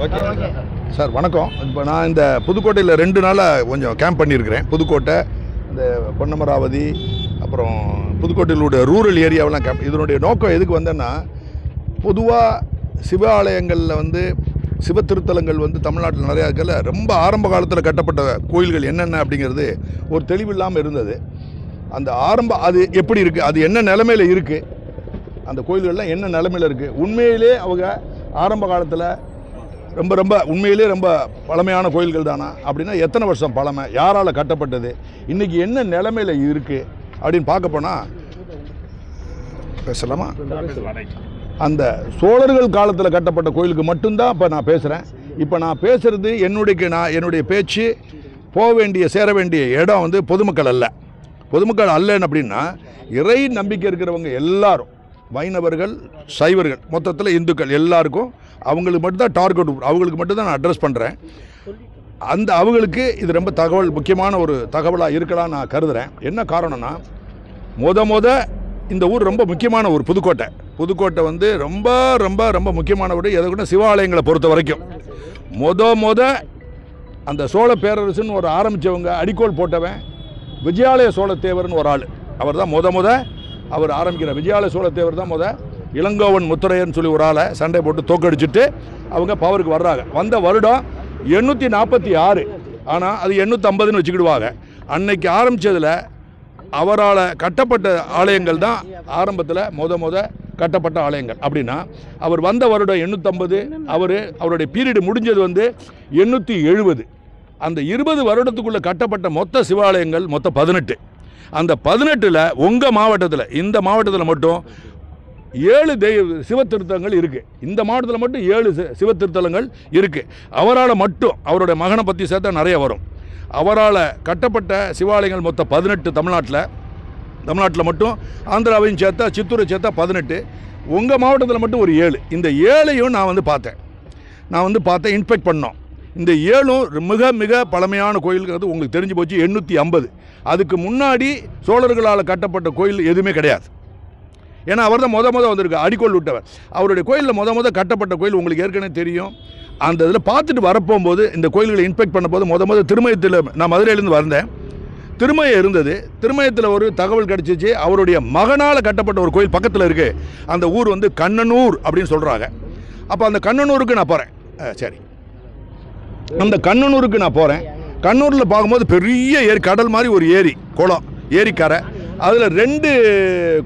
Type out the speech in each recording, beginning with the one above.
Okay sir வணக்கம். இப்போ நான் இந்த புதுக்கோட்டையில் 2 நாளாக கொஞ்சம் கேம்ப் பண்ணியிருக்கிறேன். புதுக்கோட்டை, இந்த பொன்னமராவதி, அப்புறம் புதுக்கோட்டையிலுடைய ரூரல் ஏரியாவெல்லாம் கேம்ப். இதனுடைய நோக்கம் எதுக்கு வந்தேன்னா, பொதுவாக சிவ ஆலயங்களில் சிவ திருத்தலங்கள் தமிழ்நாட்டில் நிறையா இருக்கல. ரொம்ப ஆரம்ப காலத்தில் கட்டப்பட்ட கோயில்கள் என்னென்ன அப்படிங்கிறது ஒரு தெளிவில்லாமல் இருந்தது. அந்த அது எப்படி இருக்குது, அது என்ன நிலைமையில் இருக்குது, அந்த கோயில்கள்லாம் என்ன நிலைமையில் இருக்குது, உண்மையிலே அவங்க ஆரம்ப காலத்தில் ரொம்ப உண்மையிலே ரொம்ப பழமையான கோயில்கள் தானா அப்படின்னா எத்தனை வருஷம் பழமை, யாரால் கட்டப்பட்டது, இன்றைக்கி என்ன நிலைமையில் இருக்குது அப்படின்னு பார்க்க போனால் பேசலாமா? அந்த சோழர்கள் காலத்தில் கட்டப்பட்ட கோயிலுக்கு மட்டும்தான் இப்போ நான் பேசுகிறேன். இப்போ நான் பேசுகிறது என்னுடைய பேச்சு போக வேண்டிய சேர வேண்டிய இடம் பொதுமக்கள் அல்ல. பொதுமக்கள் அல்லன்னு அப்படின்னா இறை நம்பிக்கை இருக்கிறவங்க எல்லாரும், வைணவர்கள், சைவர்கள், மொத்தத்தில் இந்துக்கள் எல்லாருக்கும் அவங்களுக்கு மட்டும்தான் டார்கெட், அவங்களுக்கு மட்டும்தான் நான் அட்ரஸ் பண்ணுறேன். அவங்களுக்கு இது ரொம்ப முக்கியமான ஒரு தகவலாக இருக்கலாம் நான் கருதுகிறேன். என்ன காரணம்னா, இந்த ஊர் ரொம்ப முக்கியமான ஊர். புதுக்கோட்டை ரொம்ப ரொம்ப ரொம்ப முக்கியமான ஊர். எதை கூட சிவாலயங்களை பொறுத்த வரைக்கும் அந்த சோழ பேரரசுன்னு ஒரு ஆரம்பித்தவங்க, அடிக்கோல் போட்டவன் விஜயாலய சோழத்தேவர்னு ஒரு ஆள். அவர் தான் அவர் ஆரம்பிக்கிற விஜயாலய சோழத்தேவர் தான் இளங்கோவன் முத்துரையர்னு சொல்லி ஒரு ஆளை சண்டை போட்டு தோக்கடிச்சிட்டு அவங்க பவருக்கு வர்றாங்க. வந்த வருடம் 846, ஆனால் அது 850ன்னு வச்சுக்கிடுவாங்க. அன்னைக்கு ஆரம்பித்ததில் அவரால் கட்டப்பட்ட ஆலயங்கள் தான் ஆரம்பத்தில் கட்டப்பட்ட ஆலயங்கள். அப்படின்னா அவர் வந்த வருடம் 850, அவருடைய பீரியடு முடிஞ்சது 870. அந்த 20 வருடத்துக்குள்ளே கட்டப்பட்ட மொத்த சிவாலயங்கள் மொத்தம் 18. அந்த 18ல் உங்கள் மாவட்டத்தில், இந்த மாவட்டத்தில் மட்டும் 7 சிவ திருத்தலங்கள் இருக்குது. இந்த மாவட்டத்தில் மட்டும் 7 சிவ திருத்தலங்கள் இருக்குது. அவரால் மட்டும், அவருடைய மகனை பற்றி சேர்த்தா நிறைய வரும். அவரால் கட்டப்பட்ட சிவாலயங்கள் மொத்தம் 18 தமிழ்நாட்டில் மட்டும். ஆந்திராவையும் சேர்த்தா, சித்தூரை சேர்த்தா 18. உங்கள் மாவட்டத்தில் மட்டும் ஒரு 7. இந்த 7ஐயும் நான் பார்த்தேன், இன்ஸ்பெக்ட் பண்ணோம். இந்த 7ம் மிக மிக பழமையான கோயில்கிறது உங்களுக்கு தெரிஞ்சு போச்சு. 850. அதுக்கு முன்னாடி சோழர்களால் கட்டப்பட்ட கோயில் எதுவுமே கிடையாது. ஏன்னா அவர் தான் வந்திருக்கு, அடிக்கோள் விட்டவர். அவருடைய கோயிலில் கட்டப்பட்ட கோயில் உங்களுக்கு ஏற்கனவே தெரியும். அந்த இதில் பார்த்துட்டு வரப்போகும்போது, இந்த கோயில்களை இன்ஸ்பெக்ட் பண்ணும்போது திருமயத்தில், நான் மதுரையிலேருந்து வந்தேன், திருமயம் இருந்தது. திருமயத்தில் ஒரு தகவல் கிடச்சிச்சு, அவருடைய மகனால் கட்டப்பட்ட ஒரு கோயில் பக்கத்தில் இருக்குது. அந்த ஊர் கண்ணனூர் அப்படின்னு சொல்கிறாங்க. அப்போ அந்த கண்ணனூருக்கு நான் போகிறேன். சரி, அந்த கண்ணனூருக்கு நான் போகிறேன். கண்ணூரில் பார்க்கும்போது பெரிய ஏரி, கடல் மாதிரி ஒரு ஏரி, குளம், ஏரிக்கரை. அதில் 2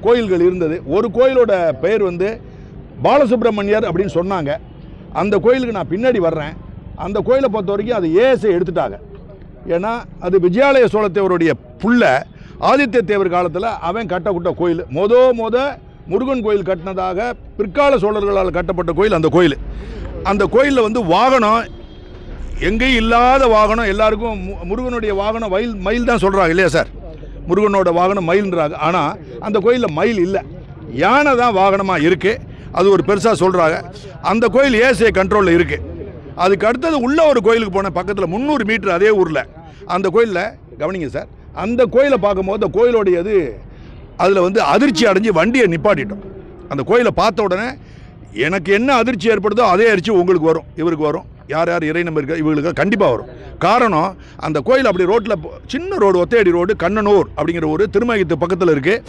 கோயில்கள் இருந்தது. ஒரு கோயிலோட பெயர் பாலசுப்ரமணியர் அப்படின்னு சொன்னாங்க. அந்த கோயிலுக்கு நான் பின்னாடி வர்றேன். அந்த கோயிலை பொறுத்த வரைக்கும் அது ஏஎஸ்ஐ எடுத்துட்டாங்க. ஏன்னா அது விஜயாலய சோழத்தேவருடைய புள்ள ஆதித்ய தேவர் காலத்தில் அவன் கட்டப்பட்ட கோயில். முருகன் கோயில் கட்டினதாக பிற்கால சோழர்களால் கட்டப்பட்ட கோயில் அந்த கோயில். அந்த கோயிலில் வாகனம் எங்கேயும் இல்லாத வாகனம், எல்லாருக்கும் முருகனுடைய வாகனம் மயில் தான் சொல்கிறாங்க இல்லையா சார்? முருகனோட வாகனம் மயில்ன்றாங்க. ஆனால் அந்த கோயிலில் மயில் இல்லை, யானை தான் வாகனமாக இருக்குது. அது ஒரு பெருசாக சொல்கிறாங்க. அந்த கோயில் ஏஎஸ்ஐ கண்ட்ரோலில் இருக்குது. அதுக்கு அடுத்தது உள்ள ஒரு கோயிலுக்கு போனேன், பக்கத்தில் 300 மீட்டர் அதே ஊரில். அந்த கோயிலில் கவனிங்க சார், அந்த கோயிலை பார்க்கும்போது அந்த கோயிலோடையது அதில் அதிர்ச்சி அடைஞ்சு வண்டியை நிப்பாட்டிட்டோம். அந்த கோயிலை பார்த்த உடனே எனக்கு என்ன அதிர்ச்சி ஏற்படுதோ அதே அதிர்ச்சி உங்களுக்கு வரும், இவருக்கு வரும், யார் இறை நம்பர் இருக்கா இவங்களுக்கு கண்டிப்பாக வரும். காரணம், அந்த கோயில் அப்படி ரோட்டில் சின்ன ரோடு, ஒத்தையடி ரோடு, கண்ணனூர் அப்படிங்கிற ஒரு திருமயத்து பக்கத்தில் இருக்குது.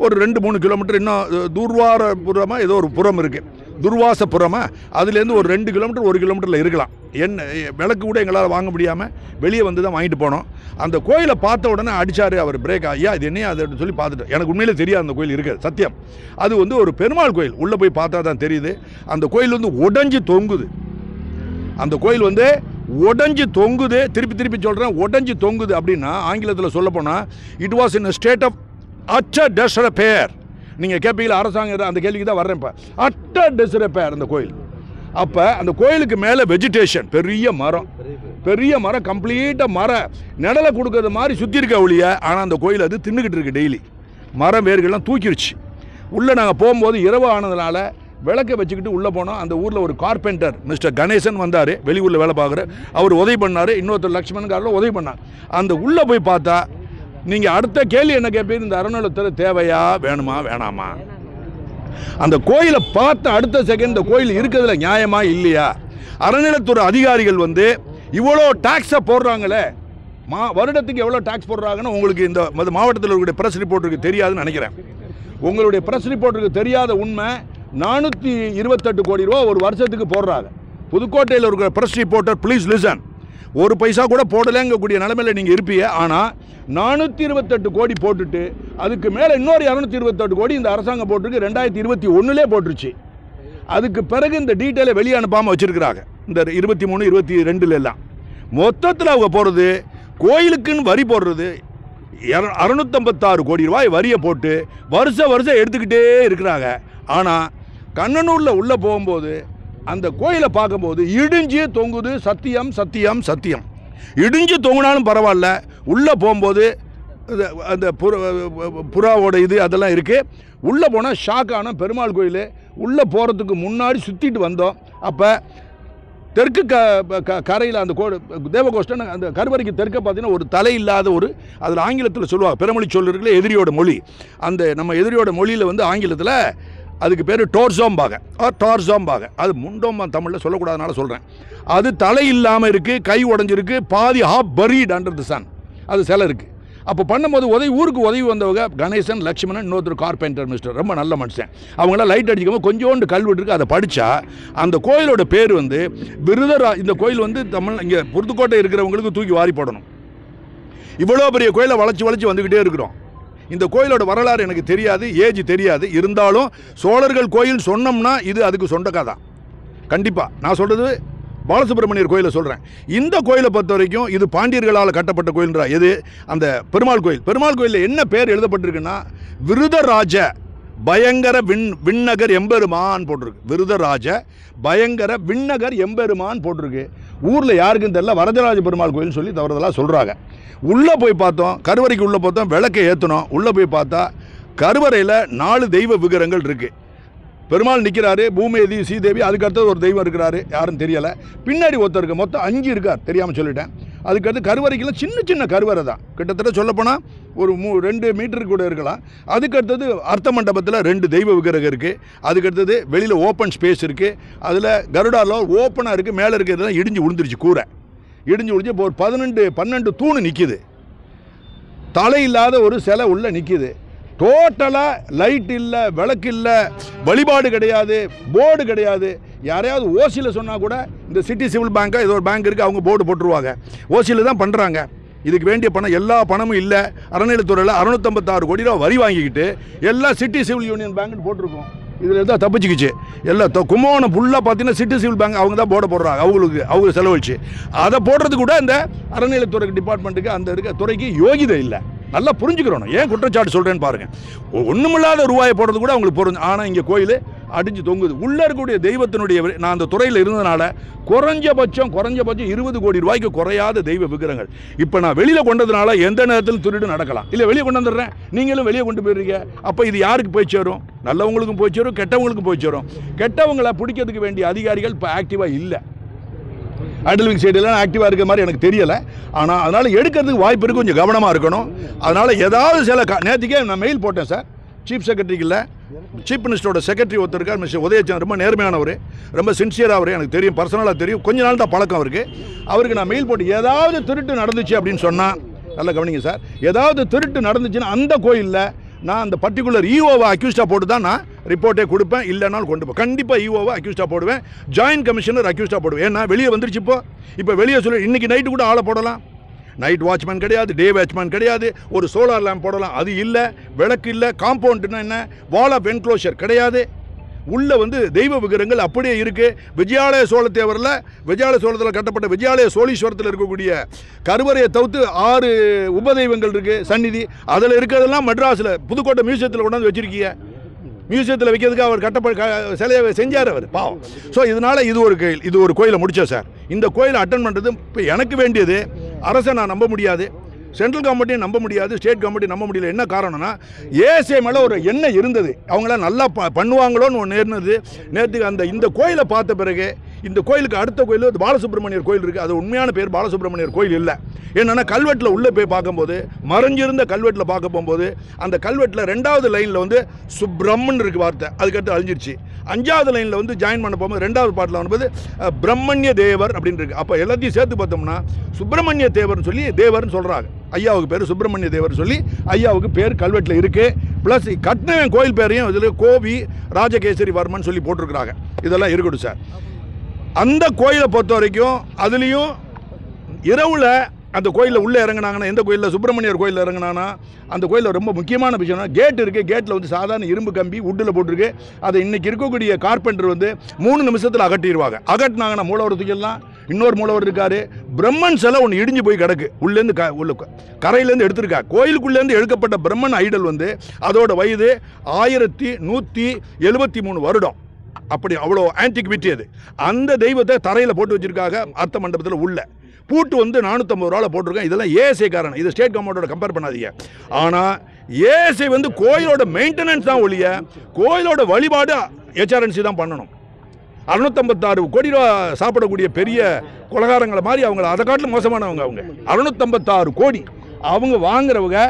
ஒரு 2-3 கிலோமீட்டர் இன்னும் துர்வாரபுரமாக ஏதோ ஒரு புறம் இருக்குது, துர்வாசபுரமாக. அதுலேருந்து ஒரு 2 கிலோமீட்டர் 1 கிலோமீட்டரில் இருக்கலாம். விளக்கு கூட எங்களால் வாங்க முடியாமல் வெளியே தான் வாங்கிட்டு போனோம். அந்த கோயிலை பார்த்த உடனே அடித்தார் அவர் பிரேக். ஐயா இது என்னையா அது சொல்லி பார்த்துட்டு, எனக்கு உண்மையிலே தெரியாது அந்த கோயில் இருக்குது, சத்தியம். அது ஒரு பெருமாள் கோயில். உள்ளே போய் பார்த்தா தான் தெரியுது. அந்த கோயில் உடைஞ்சு தொங்குது. அந்த கோயில் உடைஞ்சு தொங்குது. திருப்பி சொல்கிறேன், உடைஞ்சு தொங்குது. அப்படின்னா ஆங்கிலத்தில் சொல்ல போனால் it was in state of utter disrepair. நீங்கள் கேட்பீங்களா அரசாங்கம், அந்த கேள்விக்கு தான் வர்றேன். இப்போ அட்டர் டிஸ்ரெப்பேர் அந்த கோயில். அப்போ அந்த கோயிலுக்கு மேலே வெஜிடேஷன், பெரிய மரம், கம்ப்ளீட்டாக நிழலை கொடுக்கறது மாதிரி சுற்றி இருக்க ஒழிய. ஆனால் அந்த கோயில் அது தின்னுக்கிட்டு இருக்குது டெய்லி. மரம் வேர்கள்லாம் தூக்கிடுச்சு. உள்ளே நாங்கள் போகும்போது இரவு ஆனதுனால விளக்கை வச்சுக்கிட்டு உள்ளே போனோம். அந்த ஊரில் ஒரு கார்பெண்டர் மிஸ்டர் கணேசன் வந்தார், வெளியூரில் வேலை பார்க்குற. அவர் உதவி பண்ணார். இன்னொருத்தர் லக்ஷ்மணன் உதவி பண்ணார். அந்த உள்ளே போய் பார்த்தா நீங்கள் அடுத்த கேள்வி என்ன கேட்பீங்க, இந்த அறநிலையத்துறை தேவையா, வேணுமா, வேணாமா? அந்த கோயிலை பார்த்த அடுத்த செகண்ட் இந்த கோயில் இருக்கிறதுல நியாயமா இல்லையா, அறநிலைத்துறை அதிகாரிகள் வந்து இவ்வளோ டாக்ஸை போடுறாங்களே, வருடத்துக்கு எவ்வளோ டாக்ஸ் போடுறாங்கன்னு உங்களுக்கு இந்த மாவட்டத்தில் இருக்கக்கூடிய ப்ரெஸ் ரிப்போர்ட்டருக்கு தெரியாதுன்னு நினைக்கிறேன். உங்களுடைய ப்ரெஸ் ரிப்போர்ட்டருக்கு தெரியாத உண்மை 428 கோடி ரூபா ஒரு வருஷத்துக்கு போடுறாங்க. புதுக்கோட்டையில் இருக்கிற ப்ரெஸ் ரிப்போர்ட்டர் ப்ளீஸ் லிசன். ஒரு பைசா கூட போடலைங்கக்கூடிய நிலைமையில் நீங்கள் இருப்பீங்க. ஆனால் 428 கோடி போட்டுட்டு அதுக்கு மேலே இன்னொரு 228 கோடி இந்த அரசாங்கம் போட்டிருக்கு. 2021 போட்டுருச்சு. அதுக்கு பிறகு இந்த டீட்டெயிலை வெளியே அனுப்பாமல் வச்சுருக்கிறாங்க. இந்த 23, 22 எல்லாம் மொத்தத்தில் அவங்க போடுறது, கோயிலுக்குன்னு வரி போடுறது 656 கோடி ரூபாய் வரியை போட்டு வருஷம் எடுத்துக்கிட்டே இருக்கிறாங்க. ஆனால் கண்ணனூரில் உள்ளே போகும்போது அந்த கோயிலை பார்க்கும்போது இடிஞ்சு தொங்குது. சத்தியம் சத்தியம் சத்தியம். இடிஞ்சு தொங்குனாலும் பரவாயில்ல, உள்ளே போகும்போது அந்த புறாவோட இது அதெல்லாம் இருக்குது. உள்ளே போனால் ஷாக்கான பெருமாள் கோயில். உள்ளே போகிறதுக்கு முன்னாடி சுற்றிட்டு வந்தோம். அப்போ தெற்கு கரையில் அந்த தேவகோஷ்டன் அந்த கருவறைக்கு தெற்க பார்த்தீங்கன்னா ஒரு தலை இல்லாத ஒரு, அதில் ஆங்கிலத்தில் சொல்லுவாங்க, பிறமொழி சொல் இருக்குல்ல, எதிரியோட மொழி. அந்த நம்ம எதிரியோட மொழியில் வந்து ஆங்கிலத்தில் அதுக்கு பேர் டோர்சோம்பாக, டார்சோம்பாக. அது முண்டோம்பா தமிழில் சொல்லக்கூடாதனால சொல்கிறேன். அது தலை இல்லாமல் இருக்குது, கை உடஞ்சிருக்கு, பாதி half buried under the sun. அது சிலை இருக்குது. அப்போ பண்ணும்போது ஊருக்கு உதவி வந்தவங்க கணேசன், லட்சுமணன், இன்னொருத்தர் கார்பெண்டர் மிஸ்டர், ரொம்ப நல்ல மனுஷன். அவங்களாம் லைட் அடிச்சுக்கோங்க, கொஞ்சோண்டு கல்வெட்டு இருக்குது. அதை படித்தா அந்த கோயிலோட பேர் வந்து இந்த கோயில் வந்து இங்கே புதுக்கோட்டை இருக்கிறவங்களுக்கு தூக்கி வாரி போடணும். இவ்வளோ பெரிய கோயிலை வளைச்சி வந்துக்கிட்டே இருக்கிறோம். இந்த கோயிலோட வரலாறு எனக்கு தெரியாது, ஏஜ் தெரியாது. இருந்தாலும் சோழர்கள் கோயில் சொன்னோம்னா இது அதுக்கு சொந்தக்காக தான். கண்டிப்பாக நான் சொல்கிறது பாலசுப்ரமணியர் கோயிலை சொல்கிறேன். இந்த கோயிலை பொறுத்த வரைக்கும் இது பாண்டியர்களால் கட்டப்பட்ட கோயில்ன்றா. எது? அந்த பெருமாள் கோயில். பெருமாள் கோயிலில் என்ன பேர் எழுதப்பட்டிருக்குன்னா விருதராஜ பயங்கர விண்ணகர் எம்பெருமான் போட்டிருக்கு. விருதராஜ பயங்கர விண்ணகர் எம்பெருமான் போட்டிருக்கு. ஊரில் யாருக்கும் தெரியல, வரதராஜ பெருமாள் கோயில்னு சொல்லி தவறுதலாக சொல்கிறாங்க. உள்ளே போய் பார்த்தோம், கருவறைக்கு உள்ளே பார்த்தோம், விளக்கை ஏற்றணும். உள்ளே போய் பார்த்தா கருவறையில் 4 தெய்வ விக்கிரகங்கள் இருக்குது. பெருமாள் நிற்கிறாரு, பூமேதி, ஸ்ரீதேவி, அதுக்கடுத்தது ஒரு தெய்வம் இருக்கிறாரு, யாரும் தெரியலை. பின்னாடி ஒருத்தர் இருக்குது, மொத்தம் 5 இருக்கார், தெரியாமல் சொல்லிட்டேன். அதுக்கடுத்து கருவறைக்குள்ள சின்ன கருவறை தான், கிட்டத்தட்ட சொல்லப்போனால் ஒரு 2 மீட்டருக்கு கூட இருக்கலாம். அதுக்கடுத்தது அர்த்த மண்டபத்தில் 2 தெய்வ விக்கிரகம் இருக்குது. அதுக்கடுத்தது வெளியில் ஓப்பன் ஸ்பேஸ் இருக்குது. அதில் கருடாவில் ஓப்பனாக இருக்குது. மேலே இருக்கிறதுலாம் இடிஞ்சு விழுந்துருச்சு, கூரை இடிஞ்சு விழுந்து. இப்போ ஒரு 12 தூணு நிற்கிது. தலை இல்லாத ஒரு சிலை உள்ளே நிற்கிது. டோட்டலாக லைட் இல்லை, விளக்கு இல்லை, வழிபாடு கிடையாது, போர்டு கிடையாது. யாரையாவது ஓசியில் சொன்னால் கூட இந்த சிட்டி சிவில் பேங்காக ஏதோ ஒரு பேங்க் இருக்குது, அவங்க போர்டு போட்டுருவாங்க. ஓசியில் தான் பண்ணுறாங்க. இதுக்கு வேண்டிய பணம், எல்லா பணமும் இல்லை. அறநிலைத்துறையில் 656 கோடி ரூபா வரி வாங்கிக்கிட்டு எல்லாம் சிட்டி சிவில் யூனியன் பேங்க்னு போட்டிருக்கோம். இதில் தான் தப்பிச்சுக்கிச்சு. எல்லாம் கும்பகோணம் ஃபுல்லாக பார்த்தீங்கன்னா சிட்டி சிவில் பேங்க் அவங்க தான் போர்டை போடுறாங்க. அவங்க செலவழிச்சு அதை போடுறது கூட இந்த அறநிலைத்துறை டிபார்ட்மெண்ட்டுக்கு அந்த இருக்க துறைக்கு யோகிதை இல்லை. நல்லா புரிஞ்சுக்கிறோம். ஏன் குற்றச்சாட்டு சொல்கிறேன்னு பாருங்கள். ஒன்றுமில்லாத ரூபாயை போடுறது கூட அவங்களுக்கு பொருந்தும். ஆனால் இங்கே கோயில் அடிஞ்சு தொங்குது. உள்ளே இருக்கக்கூடிய தெய்வத்தினுடைய, நான் அந்த துறையில் இருந்ததுனால குறைஞ்சபட்சம் 20 கோடி ரூபாய்க்கு குறையாத தெய்வ விக்கிரகங்கள். இப்போ நான் வெளியில் கொண்டதுனால எந்த நேரத்தில் திருடு நடக்கலாம். இல்லை வெளியே கொண்டு வந்துடுறேன், நீங்களும் வெளியே கொண்டு போயிடுறீங்க. அப்போ இது யாருக்கு போய் சேரும்? நல்லவங்களுக்கும் போய் சேரும், கெட்டவங்களுக்கும் போய் சேரும். கெட்டவங்களை பிடிக்கிறதுக்கு வேண்டிய அதிகாரிகள் இப்போ ஆக்டிவாக இல்லை. அடல்விங் சைடெல்லாம் ஆக்டிவாக இருக்கிற மாதிரி எனக்கு தெரியலை. ஆனால் அதனால் எடுக்கிறதுக்கு வாய்ப்பு இருக்குது, கொஞ்சம் கவனமாக இருக்கணும். அதனால் ஏதாவது சில நேற்றுக்கே நான் மெயில் போட்டேன் சார், சீஃப் செக்ரட்டரிக்கு இல்லை, சீஃப் மினிஸ்டரோட செக்ரட்டரி ஒருத்தர் இருக்கார், மிஸ்டர் உதயச்சந்திரன், ரொம்ப நேர்மையானவர், ரொம்ப சின்சியராக எனக்கு தெரியும், பர்சனலாக தெரியும், கொஞ்ச நாள் தான் பழக்கம் அவருக்கு. அவருக்கு நான் மெயில் போட்டு ஏதாவது திருட்டு நடந்துச்சு அப்படின்னு சொன்னால், நல்லா கவனிங்க சார், ஏதாவது திருட்டு நடந்துச்சுன்னா அந்த கோயிலில் நான் அந்த பர்டிகுலர் ஈஓவை அக்யூஸ்டாக போட்டு தான் நான் ரிப்போர்ட்டே கொடுப்பேன். இல்லைனாலும் கொண்டு போய் கண்டிப்பாக ஈஓவை அக்யூஸ்டாக போடுவேன், ஜாயின்ட் கமிஷனர் அக்யூஸ்டாக போடுவேன். ஏன்னா வெளியே வந்துருச்சு. இப்போ வெளியே சொல்லி இன்றைக்கி நைட்டு கூட ஆளை போடலாம். நைட் வாட்ச்மேன் கிடையாது, டே வாட்ச்மேன் கிடையாது, ஒரு சோலார் லேம்ப் போடலாம், அது இல்லை, விளக்கு இல்லை, காம்பவுண்டுன்னா என்ன, வால் ஆஃப் என்க்ளோஷர் கிடையாது. உள்ளே வந்து தெய்வ விக்கிரகங்கள் அப்படியே இருக்குது. விஜயாலய சோழத்தில் கட்டப்பட்ட விஜயாலய சோழீஸ்வரத்தில் இருக்கக்கூடிய கருவறையை தவிர்த்து 6 உபதெய்வங்கள் இருக்குது, சந்நிதி. அதில் இருக்கிறதெல்லாம் மெட்ராஸில் புதுக்கோட்டை மியூசியத்தில் கொண்டாந்து வச்சுருக்கீங்க. மியூசியத்தில் வைக்கிறதுக்கு அவர் சிலையை செஞ்சார் அவர், பாவம். ஸோ இதனால் இது ஒரு கோயிலை முடித்தேன் சார். இந்த கோயிலை அட்டன் பண்ணுறது இப்போ எனக்கு வேண்டியது. அரசை நான் நம்ப முடியாது, சென்ட்ரல் கவர்மெண்ட்டையும் நம்ப முடியாது, ஸ்டேட் கவர்மெண்ட்டையும் நம்ப முடியல. என்ன காரணம்னா ஏஎஸ்ஐ மேலே ஒரு எண்ணெய் இருந்தது, அவங்களாம் நல்லா பண்ணுவாங்களோன்னு ஒன்று இருந்தது. நேற்றுக்கு இந்த கோயிலை பார்த்த பிறகு இந்த கோயிலுக்கு அடுத்த கோயில் பாலசுப்ரமணியர் கோயில் இருக்குது. அது உண்மையான பேர் பாலசுப்ரமணியர் கோயில் இல்லை. என்னென்னா கல்வெட்டில் உள்ளே போய் பார்க்கும்போது, மறைஞ்சிருந்த கல்வெட்டில் பார்க்க போகும்போது அந்த கல்வெட்டில் 2வது லைனில் வந்து சுப்ரம்மன் இருக்குது வார்த்தை, அதுக்கடுத்து அழிஞ்சிருச்சு. 5வது லைனில் வந்து ஜாயின் பண்ண போகும்போது 2வது பாட்டில் வரும்போது பிரம்மண்ய தேவர் அப்படின்னு இருக்கு. அப்போ எல்லாத்தையும் சேர்த்து பார்த்தோம்னா சுப்பிரமணிய தேவர்னு சொல்லி தேவர்னு சொல்கிறாங்க. ஐயாவுக்கு பேர் சுப்பிரமணிய தேவர் சொல்லி ஐயாவுக்கு பேர் கல்வெட்டில் இருக்குது. ப்ளஸ் கட்டினவன் கோயில் பேரையும் இதில் கோவி ராஜகேசரி வர்மன் சொல்லி போட்டிருக்கிறாங்க. இதெல்லாம் இருக்கட்டும் சார். அந்த கோயிலை பொறுத்த வரைக்கும் அதுலேயும் இரவில் அந்த கோயிலில் உள்ளே இறங்கினாங்கன்னா, எந்த கோயிலில் சுப்பிரமணியர் கோயிலில் இறங்கினாங்கன்னா அந்த கோயிலில் ரொம்ப முக்கியமான விஷயம்னா கேட் இருக்குது. கேட்டில் வந்து சாதாரண இரும்பு கம்பி உட்டில் போட்டிருக்கு. அதை இன்றைக்கி இருக்கக்கூடிய கார்பெண்டர் வந்து 3 நிமிஷத்தில் அகட்டிடுவாங்க. அகட்டினாங்கன்னா மூலவர் தூக்கிடலாம். இன்னொரு மூலவர் இருக்கார். பிரம்மன் சிலை ஒன்று இடிஞ்சு போய் கிடக்கு. உள்ளேருந்து கரையிலேருந்து எடுத்திருக்கா. கோயிலுக்குள்ளேருந்து எடுக்கப்பட்ட பிரம்மன் ஐடல் வந்து அதோட வயது 1173 வருடம். அப்படி அவ்வளோ ஆன்டிக்விட்டி அது. அந்த தெய்வத்தை தரையில் போட்டு வச்சுருக்காங்க அர்த்த மண்டபத்தில். உள்ள பூட்டு வந்து 450 ரூபாவில் போட்டிருக்கேன். இதெல்லாம் ஏஎஸ்ஐ காரணம். இது ஸ்டேட் கவர்மெண்ட்டோட கம்பேர் பண்ணாதீங்க. ஆனால் ஏஎஸ்ஐ வந்து கோயிலோட மெயின்டெனன்ஸ் தான் ஒழிய கோயிலோட வழிபாடு ஹெச்ஆர்என்சி தான் பண்ணணும். 656 கோடி ரூபா சாப்பிடக்கூடிய பெரிய கொலகாரங்களை மாதிரி அவங்கள அதை காட்டிலும் மோசமானவங்க. அவங்க 656 கோடி அவங்க வாங்குறவங்க.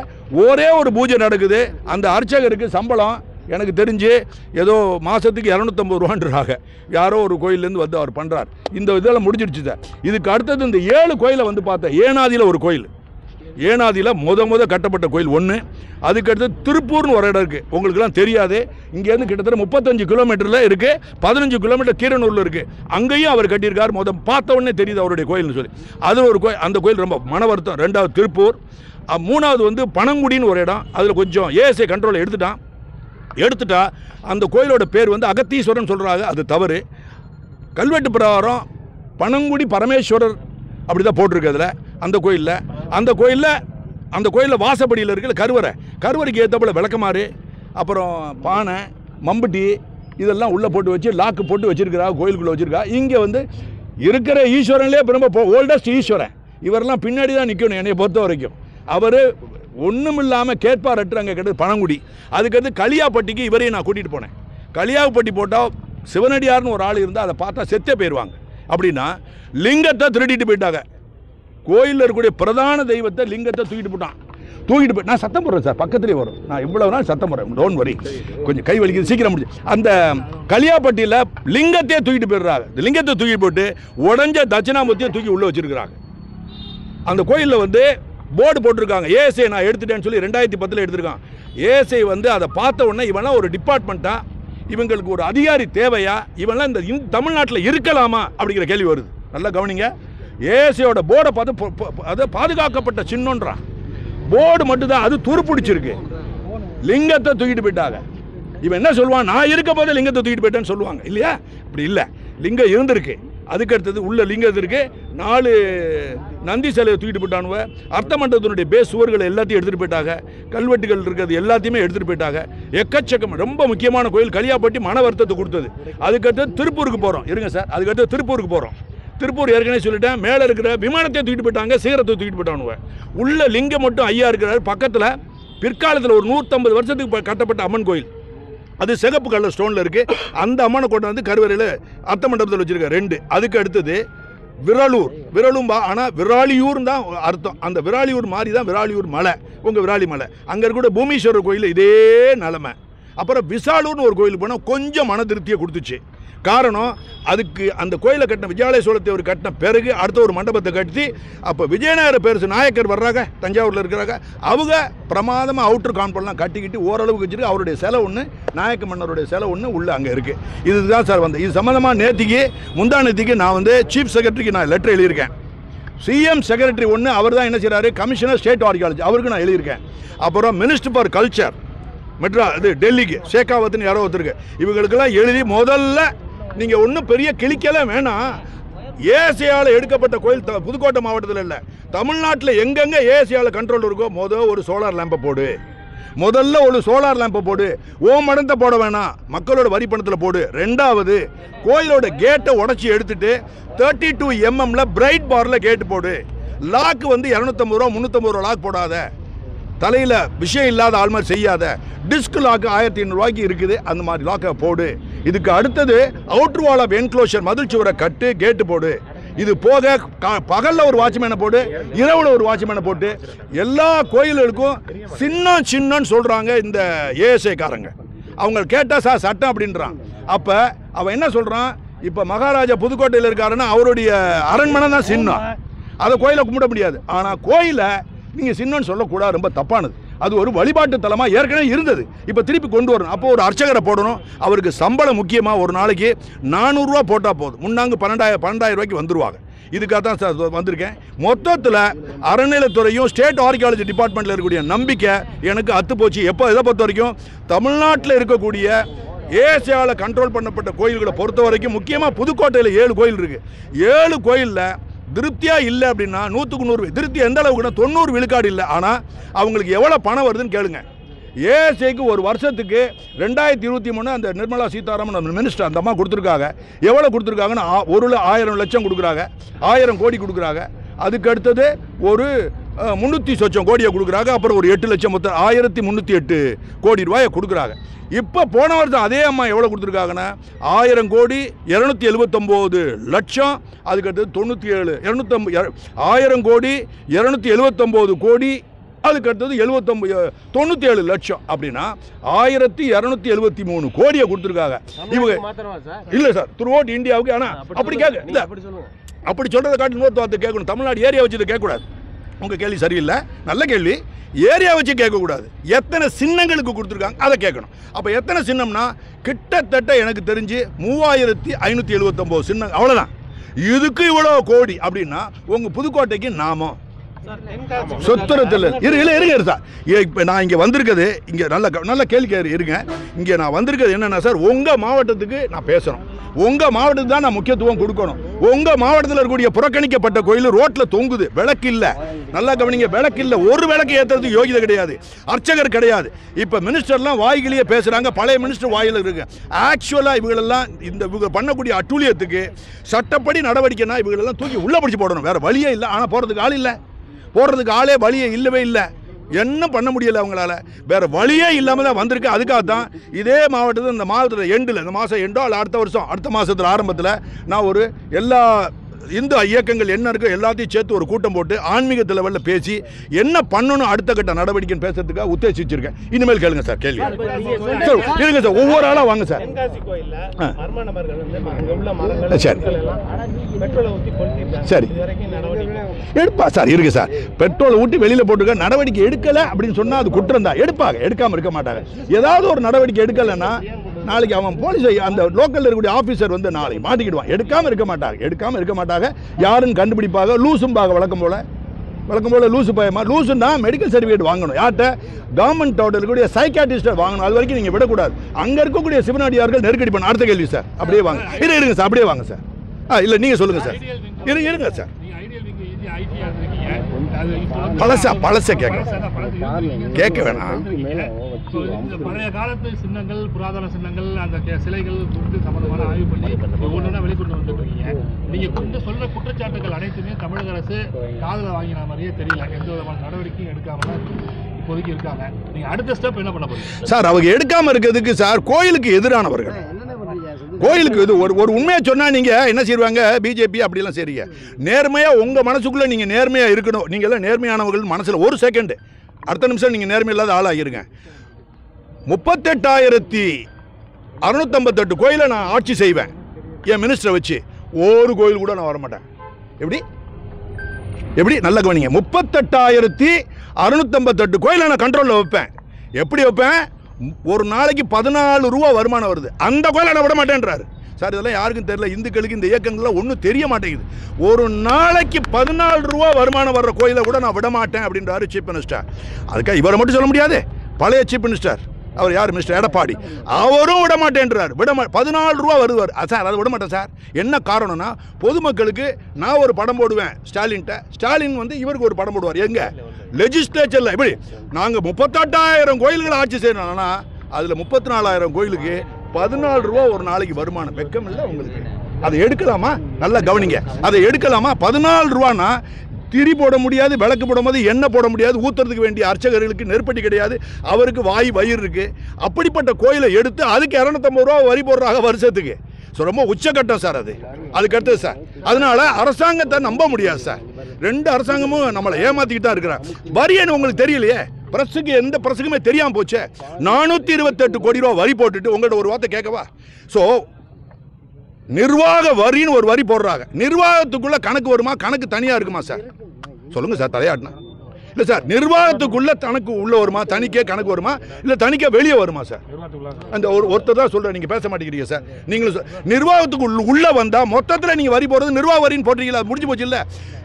ஒரே ஒரு பூஜை நடக்குது. அந்த அர்ச்சகருக்கு சம்பளம் எனக்கு தெரிஞ்சு ஏதோ மாதத்துக்கு 250 ரூபான்றாங்க. யாரோ ஒரு கோயிலேருந்து வந்து அவர் பண்ணுறார். இந்த இதெல்லாம் முடிஞ்சிடுச்சு சார். இதுக்கு அடுத்தது இந்த 7 கோயிலை வந்து பார்த்தேன். ஏனாதியில் ஒரு கோயில். ஏனாதியில் முத கட்டப்பட்ட கோயில் ஒன்று. அதுக்கடுத்து திருப்பூர்னு ஒரு இடம் இருக்குது. உங்களுக்குலாம் தெரியாது. இங்கேருந்து கிட்டத்தட்ட 35 கிலோமீட்டரில் இருக்குது. 15 கிலோமீட்டர் கீரனூரில் இருக்குது. அங்கேயும் அவர் கட்டியிருக்கார். பார்த்த உடனே தெரியுது அவருடைய கோயில்னு சொல்லி. அதில் ஒரு கோயில். அந்த கோயில் ரொம்ப மன வருத்தம். 2வது திருப்பூர். 3வது வந்து பனங்குடின்னு ஒரு இடம். அதில் கொஞ்சம் ஏஎஸ்ஐ கண்ட்ரோலை எடுத்துட்டா அந்த கோயிலோட பேர் வந்து அகத்தீஸ்வரன் சொல்கிறாங்க. அது தவறு. கல்வெட்டு பிரகாரம் பனங்குடி பரமேஸ்வரர் அப்படி தான் போட்டிருக்கு அதில். அந்த கோயிலில் வாசப்படியில் இருக்கிற கருவறைக்கு ஏற்றப்போல் விளக்கமாறு, அப்புறம் பானை, மம்பட்டி இதெல்லாம் உள்ளே போட்டு வச்சு லாக்கு போட்டு வச்சுருக்கிறா. கோயிலுக்குள்ளே வச்சுருக்கா. இங்கே வந்து இருக்கிற ஈஸ்வரன்லேயே ரொம்ப ஓல்டஸ்ட் ஈஸ்வரன். இவரெல்லாம் பின்னாடி தான் நிற்கணும் என்னை பொறுத்த வரைக்கும். அவர் ஒன்றும் இல்லாமல் கேட்பார் அற்று அங்கே கிட்ட பனங்குடி. அதுக்கடுத்து களியாப்பட்டிக்கு இவரையும் நான் கூட்டிகிட்டு போனேன். களியாப்பட்டி போட்டால் சிவனடியார்னு ஒரு ஆள் இருந்தால் அதை பார்த்தா செத்தே போயிடுவாங்க. அப்படின்னா லிங்கத்தை திருடிட்டு போயிட்டாங்க. கோயிலில் இருக்கக்கூடிய பிரதான தெய்வத்தை லிங்கத்தை தூக்கிட்டு போய் நான் சத்தம் போடுறேன் சார். பக்கத்துலேயே வரும். நான் இவ்வளவு நாள் சத்தம் போடுறேன். Don't worry. கொஞ்சம் கை வலிக்குது. சீக்கிரம் முடிச்சு. அந்த களியாப்பட்டியில் லிங்கத்தையே தூக்கிட்டு போயிடுறாங்க. இந்த லிங்கத்தை தூக்கிட்டு போட்டு உடஞ்ச தட்சிணாமூர்த்தியை தூக்கி உள்ளே வச்சுருக்கிறாங்க. அந்த கோயிலில் வந்து போர்டு போட்டிருக்காங்க. ஏஎஸ்ஐ நான் எடுத்துட்டேன்னு சொல்லி 2010 எடுத்திருக்கான். ஏஎஸ்ஐ வந்து அதை பார்த்த உடனே இவெல்லாம் ஒரு டிபார்ட்மெண்ட்டா, இவங்களுக்கு ஒரு அதிகாரி தேவையா, இவெல்லாம் இந்த தமிழ்நாட்டில் இருக்கலாமா அப்படிங்கிற கேள்வி வருது. நல்லா கவனிங்க. ஏஎஸ்ஐயோட போர்டை பார்த்து அதை பாதுகாக்கப்பட்ட சின்னன்றான். போர்டு மட்டும்தான் அது துருப்பிடிச்சிருக்கு. லிங்கத்தை தூக்கிட்டு போயிட்டாங்க. இவன் என்ன சொல்லுவான், நான் இருக்க போதே லிங்கத்தை தூக்கிட்டு போயிட்டேன்னு சொல்லுவாங்க இல்லையா? இப்படி இல்லை. லிங்கம் இருந்திருக்கு. அதுக்கடுத்தது உள்ள லிங்கம் இருக்குது. 4 நந்தி சிலையை தூக்கிட்டு போயிட்டானுவ. அர்த்த மண்டபத்தினுடைய பேஸ் சுவர்களை எல்லாத்தையும் எடுத்துகிட்டு போயிட்டாங்க. கல்வெட்டுகள் இருக்கிறது எல்லாத்தையுமே எடுத்துகிட்டு போயிட்டாங்க. எக்கச்சக்கம். ரொம்ப முக்கியமான கோயில். களியாப்பட்டி மன வருத்தத்தை கொடுத்தது. அதுக்கடுத்து திருப்பூருக்கு போகிறோம். இருங்க சார். அதுக்கடுத்து திருப்பூருக்கு போகிறோம். திருப்பூர் ஏற்கனவே சொல்லிட்டேன். மேலே இருக்கிற விமானத்தை தூக்கிட்டு போயிட்டாங்க. சிகரத்தை தூக்கிட்டு போயிட்டானுவ. உள்ள லிங்கம் மட்டும் ஐயா இருக்கிறார். பக்கத்தில் பிற்காலத்தில் ஒரு 150 வருஷத்துக்கு கட்டப்பட்ட அம்மன் கோயில். அது சிகப்பு கலர் ஸ்டோனில் இருக்குது. அந்த அம்மனை கொண்டு வந்து கருவறையில் அர்த்த மண்டபத்தில் வச்சுருக்காரு 2. அதுக்கு அடுத்தது விரலும்பா. ஆனால் விராலியூர் தான் அர்த்தம். அந்த விராலியூர் மாதிரி தான் விராலியூர் மலை. உங்கள் விராலி மலை. அங்கே இருக்க பூமீஸ்வரர் கோயில் இதே நிலமை. அப்புறம் விசாலூர்னு ஒரு கோயிலுக்கு போனால் கொஞ்சம் மன திருப்தியை கொடுத்துச்சு. காரணம், அதுக்கு அந்த கோயிலை கட்டின விஜயாலய சோழத்தேவர் கட்டின பிறகு அடுத்த ஒரு மண்டபத்தை கட்டி அப்போ விஜயநகர பேரரசு நாயக்கர் வர்றாங்க. தஞ்சாவூரில் இருக்கிறாங்க. அவங்க பிரமாதமாக அவுட்டர் காம்பவுண்ட்லாம் கட்டிக்கிட்டு ஓரளவுக்கு வச்சுருக்கு. அவருடைய சிலை ஒன்று, நாயக்க மன்னருடைய சிலை ஒன்று உள்ளே அங்கே இருக்குது. இதுதான் சார் வந்து இது சம்மந்தமாக முந்தா நேத்திக்கு நான் வந்து சீஃப் செக்ரட்டரிக்கு நான் லெட்டர் எழுதியிருக்கேன். சிஎம் செக்ரட்டரி ஒன்று அவர் தான் என்ன செய்கிறாரு, கமிஷனர் ஸ்டேட் ஆர்கியாலஜி, அவருக்கு நான் எழுதியிருக்கேன். அப்புறம் மினிஸ்டர் ஃபார் கல்ச்சர் டெல்லிக்கு ஷேகாவத்துன்னு யாரோ ஒருத்தருக்கு, இவங்களுக்கெல்லாம் எழுதி முதல்ல நீங்கள் ஒன்றும் பெரிய கிளிக்கெல்லாம் வேணாம். ஏசியாவில் எடுக்கப்பட்ட கோயில் புதுக்கோட்டை மாவட்டத்தில் இல்லை, தமிழ்நாட்டில் எங்கெங்கே ஏசியாவில் கண்ட்ரோல் இருக்கோ ஒரு சோலார் லேம்பை போடு. முதல்ல ஒரு சோலார் லேம்பை போடு. மடத்தை போட வேணாம், மக்களோட வரி பணத்தில் போடு. 2வது, கோயிலோட கேட்டை உடச்சி எடுத்துட்டு 32 mm பிரைட் பாரில் கேட்டு போடு. லாக்கு வந்து 250 ரூபா 350 ரூபா லாக் போடாத. தலையில் விஷயம் இல்லாத ஆள் மாதிரி செய்யாத. டிஸ்க் லாக்கு 1500 ரூபாய்க்கு இருக்குது, அந்த மாதிரி லாக்கை போடு. இதுக்கு அடுத்தது அவுட்ரு வால் ஆஃப் என்க்ளோஷர், மதில் சுவரை கட்டு, கேட்டு போடு. இது போக பகலில் ஒரு வாட்ச்மேனை போட்டு, இரவில் ஒரு வாட்ச்மேனை போட்டு, எல்லா கோயில்களுக்கும் சின்னன்னு சொல்கிறாங்க இந்த ஏஎஸ்ஐ காரங்க. அவங்க கேட்டால் சார் சட்டம் அப்படின்றான். அப்போ அவன் என்ன சொல்கிறான், இப்போ மகாராஜா புதுக்கோட்டையில் இருக்காருன்னா அவருடைய அரண்மனை தான் சின்னம், அதை கோயிலை கும்பிட முடியாது. ஆனால் கோயிலை நீங்கள் சின்னம்னு சொல்லக்கூடாது, ரொம்ப தப்பானது. அது ஒரு வழிபாட்டு தலமாக ஏற்கனவே இருந்தது, இப்போ திருப்பி கொண்டு வரணும். அப்போ ஒரு அர்ச்சகரை போடணும், அவருக்கு சம்பளம் முக்கியமாக. ஒரு நாளைக்கு 400 ரூபா போட்டால் போதும், முன்னாங்க 12,000 ரூபாய்க்கு வந்துருவாங்க. இதுக்காக தான் சார் வந்திருக்கேன். மொத்தத்தில் அறநிலைத்துறையும் ஸ்டேட் ஆர்கியாலஜி டிபார்ட்மெண்ட்டில் இருக்கக்கூடிய நம்பிக்கை எனக்கு அத்து போச்சு. எப்போ இதை பொறுத்த வரைக்கும் தமிழ்நாட்டில் இருக்கக்கூடிய ஏசியாவில் கண்ட்ரோல் பண்ணப்பட்ட கோயில்களை பொறுத்த வரைக்கும், முக்கியமாக புதுக்கோட்டையில் 7 கோயில் இருக்குது. 7 கோயிலில் திருப்தியாக இல்லை அப்படின்னா 100க்கு 100 திருப்தி எந்த அளவுக்குன்னா 90 விழுக்காடு இல்லை. ஆனால் அவங்களுக்கு எவ்வளோ பணம் வருதுன்னு கேளுங்க. ஏஎஸ்ஐக்கு ஒரு வருஷத்துக்கு 2023 அந்த நிர்மலா சீதாராமன் அந்த மினிஸ்டர் அந்த அம்மா கொடுத்துருக்காங்க. எவ்வளோ கொடுத்துருக்காங்கன்னா 1,000 லட்சம் கொடுக்குறாங்க, 1000 கோடி கொடுக்குறாங்க. அதுக்கு அடுத்தது ஒரு 300 சொச்சம் கோடியை கொடுக்குறாங்க. அப்புறம் ஒரு 8 லட்சம், மொத்தம் 1308 கோடி ரூபாயை கொடுக்குறாங்க. இப்போ போன வருஷம் அதே அம்மா எவ்வளோ கொடுத்துருக்காங்கன்னா 1000 கோடி 279 லட்சம். அதுக்கடுத்தது 97 1000 கோடி 279 கோடி. அதுக்கடுத்தது 97 லட்சம். அப்படின்னா 1273 கோடியை கொடுத்துருக்காங்க இவங்க. இல்லை சார், த்ரூ அவுட் இந்தியாவுக்கு. ஆனால் அப்படி கேட்க இல்லை, அப்படி சொல்கிறத காட்டி இன்னொரு வார்த்தை கேட்கணும். தமிழ்நாடு ஏரியா வச்சு கேட்கக்கூடாது. உங்கள் கேள்வி சரியில்லை, நல்ல கேள்வி. ஏரியா வச்சு கேட்கக்கூடாது, எத்தனை சின்னங்களுக்கு கொடுத்துருக்காங்க அதை கேட்கணும். அப்போ எத்தனை சின்னம்னா கிட்டத்தட்ட எனக்கு தெரிஞ்சு 3579 சின்னம், அவ்வளோதான். இதுக்கு இவ்வளோ கோடி அப்படின்னா உங்கள் புதுக்கோட்டைக்கு நாமம் சொத்துரத்தில் இருங்க சார். இப்போ நான் இங்கே வந்திருக்கிறது, இங்கே நல்ல கேள்வி இருங்க. இங்கே நான் வந்திருக்கிறது என்னென்னா சார், உங்கள் மாவட்டத்துக்கு நான் பேசுகிறோம், உங்கள் மாவட்டத்துக்கு தான் நான் முக்கியத்துவம் கொடுக்கணும். உங்கள் மாவட்டத்தில் இருக்கக்கூடிய புறக்கணிக்கப்பட்ட கோயில் ரோட்டில் தொங்குது, விளக்கு இல்லை. நல்லா கவனிங்க, விளக்கு இல்லை. ஒரு விளக்கு ஏற்றுறதுக்கு யோகிதை கிடையாது, அர்ச்சகர் கிடையாது. இப்போ மினிஸ்டர்லாம் வாய்கிலேயே பேசுகிறாங்க, பழைய மினிஸ்டர் வாயில் இருக்கு. ஆக்சுவலாக இவங்களெல்லாம் இவங்க பண்ணக்கூடிய அட்டூழியத்துக்கு சட்டப்படி நடவடிக்கைனா இவங்களெல்லாம் தூக்கி உள்ளே பிடிச்சி போடணும். வேறு வழியே இல்லை. ஆனால் போகிறதுக்கு ஆள் இல்லை, போடுறதுக்கு ஆளே வழியே இல்லவே இல்லை. என்ன பண்ண முடியலை அவங்களால, வேறு வழியே இல்லாமல் தான் வந்திருக்கு. அதுக்காக தான் இதே மாவட்டத்தில் இந்த மாதத்தில் எண்டில், இந்த மாதம் எண்டோ அல்ல அடுத்த வருஷம் அடுத்த மாதத்தில் ஆரம்பத்தில் நான் ஒரு எல்லா இந்து இயக்கங்கள் என்ன இருக்கோ எல்லாத்தையும் சேர்த்து ஒரு கூட்டம் போட்டு ஆன்மீகத்தில் லெவலில் பேசி என்ன பண்ணணும் அடுத்த கட்ட நடவடிக்கைன்னு பேசுறதுக்காக உத்தேசிச்சிருக்கேன். இனிமேல் கேளுங்க சார் கேள்வி. சார் இருங்க சார், ஒவ்வொரு ஆளாக வாங்க சார். சரி எடுப்பா சார், இருக்கு சார். பெட்ரோலை ஊட்டி வெளியில் போட்டுக்க நடவடிக்கை எடுக்கலை அப்படின்னு சொன்னால் அது குற்றம் தான். எடுப்பாங்க, எடுக்காமல் இருக்க மாட்டாங்க. ஏதாவது ஒரு நடவடிக்கை எடுக்கலைன்னா நாளைக்கு அவன் போலீஸ் அந்த லோக்கலில் இருக்கக்கூடிய ஆஃபீஸர் வந்து நாளைக்கு மாட்டிக்கிடுவான். எடுக்காமல் இருக்க மாட்டாங்க. யாருன்னு கண்டுபிடிப்பாங்க. லூசும்பாக வழக்கம் போல லூசு பயமா. லூசுன்னா மெடிக்கல் சர்டிஃபிகேட் வாங்கணும். யார்கிட்ட? கவர்மெண்ட்டோட இருக்கக்கூடிய சைக்காட்டிஸ்ட்டை வாங்கணும். அது வரைக்கும் நீங்கள் விடக்கூடாது. அங்கே இருக்கக்கூடிய சிவனடியார்கள் நெருக்கடி பண்ண. அடுத்த கேள்வி சார், அப்படியே வாங்க. இருங்க சார், அப்படியே வாங்க சார். இல்லை நீங்கள் சொல்லுங்கள் சார். இருங்க சார். பழச கேட்க வேணாம். பழைய காலத்து சின்னங்கள், புராதன சின்னங்கள், அந்த சிலைகள் குறித்து சம்பந்தமான ஆய்வு பண்ணி ஒவ்வொன்றா வெளிக்கொண்டு வந்துருக்கீங்க. நீங்க கொண்டு சொல்ற குற்றச்சாட்டுகள் அனைத்துமே தமிழக அரசு காதுல வாங்கின மாதிரியே தெரியல. எந்த விதமான நடவடிக்கையும் எடுக்காம இப்போதைக்கு இருக்காங்க. நீங்க அடுத்த ஸ்டெப் என்ன பண்ண போறீங்க சார்? அவங்க எடுக்காம இருக்கிறதுக்கு சார் கோயிலுக்கு எதிரானவர்கள். கோயிலுக்கு இது ஒரு உண்மையை சொன்னால் நீங்கள் என்ன செய்வாங்க? பிஜேபி அப்படிலாம் சரிங்க. நேர்மையாக உங்கள் மனசுக்குள்ளே நீங்கள் நேர்மையாக இருக்கணும். நீங்கள் எல்லாம் நேர்மையானவர்கள் மனசில் ஒரு செகண்டு, அடுத்த நிமிஷம் நீங்கள் நேர்மை இல்லாத ஆளாகிருங்க. 38,658 கோயிலை நான் ஆட்சி செய்வேன் என் மினிஸ்டரை வச்சு. ஒரு கோயில் கூட நான் வரமாட்டேன். எப்படி நல்ல கவனிங்க. 38,658 கோயிலை நான் கண்ட்ரோலில் வைப்பேன். எப்படி வைப்பேன்? ஒரு நாளைக்கு 14 ரூபா வருமானம் வருது, அந்த கோயிலை நான் விட மாட்டேன்றாரு சார். இதெல்லாம் யாருக்கும் தெரியல. இந்துக்களுக்கு இந்த இயக்கங்கள்லாம் ஒன்றும் தெரிய மாட்டேங்குது. ஒரு நாளைக்கு 14 ரூபா வருமானம் வர்ற கோயிலை கூட நான் விட மாட்டேன் அப்படின்றாரு சீஃப் மினிஸ்டர். அதுக்காக இவரை மட்டும் சொல்ல முடியாது. பழைய சீஃப் மினிஸ்டர் அவர் யார்? மிஸ்டர் எடப்பாடி. அவரும் விட மாட்டேன்றார். 14 ரூபா வருவார் சார். அதை விட மாட்டேன் சார். என்ன காரணம்னா பொதுமக்களுக்கு நான் ஒரு படம் போடுவேன் ஸ்டாலின்கிட்ட, ஸ்டாலின் வந்து இவருக்கு ஒரு படம் போடுவார். எங்க லெஜிஸ்லேச்சரில் இப்படி நாங்கள் 38,000 கோயில்களை ஆட்சி செய்யணும்னா அதில் 34,000 கோயிலுக்கு 14 ரூபா ஒரு நாளைக்கு வருமானம். வெக்கம் இல்லை உங்களுக்கு? அதை எடுக்கலாமா? நல்லா கவனிங்க. அதை எடுக்கலாமா? 14 ரூபான்னா திரி போட முடியாது, விளக்கு போட முடியாது, எண்ணெய் போட முடியாது, ஊற்றுறதுக்கு வேண்டிய அர்ச்சகர்களுக்கு நெருப்படி கிடையாது, அவருக்கு வயிறு இருக்குது. அப்படிப்பட்ட கோயிலை எடுத்து அதுக்கு 250 ரூபா வரி போடுறாங்க வருஷத்துக்கு. ஸோ ரொம்ப உச்சக்கட்டம் சார் அது. அதுக்கு அடுத்தது சார், அதனால அரசாங்கத்தை நம்ப முடியாது சார். 2 அரசாங்கமும் நம்மளை ஏமாற்றிக்கிட்டு தான் இருக்கிறாங்க. வரியன்னு உங்களுக்கு தெரியலையே, பிரஸுக்கு எந்த பிரஸுக்குமே தெரியாமல் போச்சு. 428 கோடி ரூபா வரி போட்டுட்டு உங்கள்கிட்ட ஒரு வார்த்தை கேட்கவா? ஸோ நிர்வாக வரின்னு ஒரு வரி போடுறாங்க. நிர்வாகத்துக்குள்ள கணக்கு வருமா? கணக்கு தனியாக இருக்குமா சார்? சொல்லுங்கள் சார், தலையாட்டினா இல்லை சார். நிர்வாகத்துக்குள்ள கணக்கு உள்ள வருமா? தனிக்கே கணக்கு வருமா? இல்லை தனிக்கே வெளியே வருமா சார்? அந்த ஒருத்தர் தான் சொல்கிறேன், நீங்கள் பேச மாட்டேங்கிறீங்க சார். நீங்களும் நிர்வாகத்துக்கு உள்ளே வந்தால் மொத்தத்தில் நீங்கள் வரி போடுறது நிர்வாக வரின்னு போட்டிருக்கீங்களா? முடிஞ்சு போச்சு இல்லை?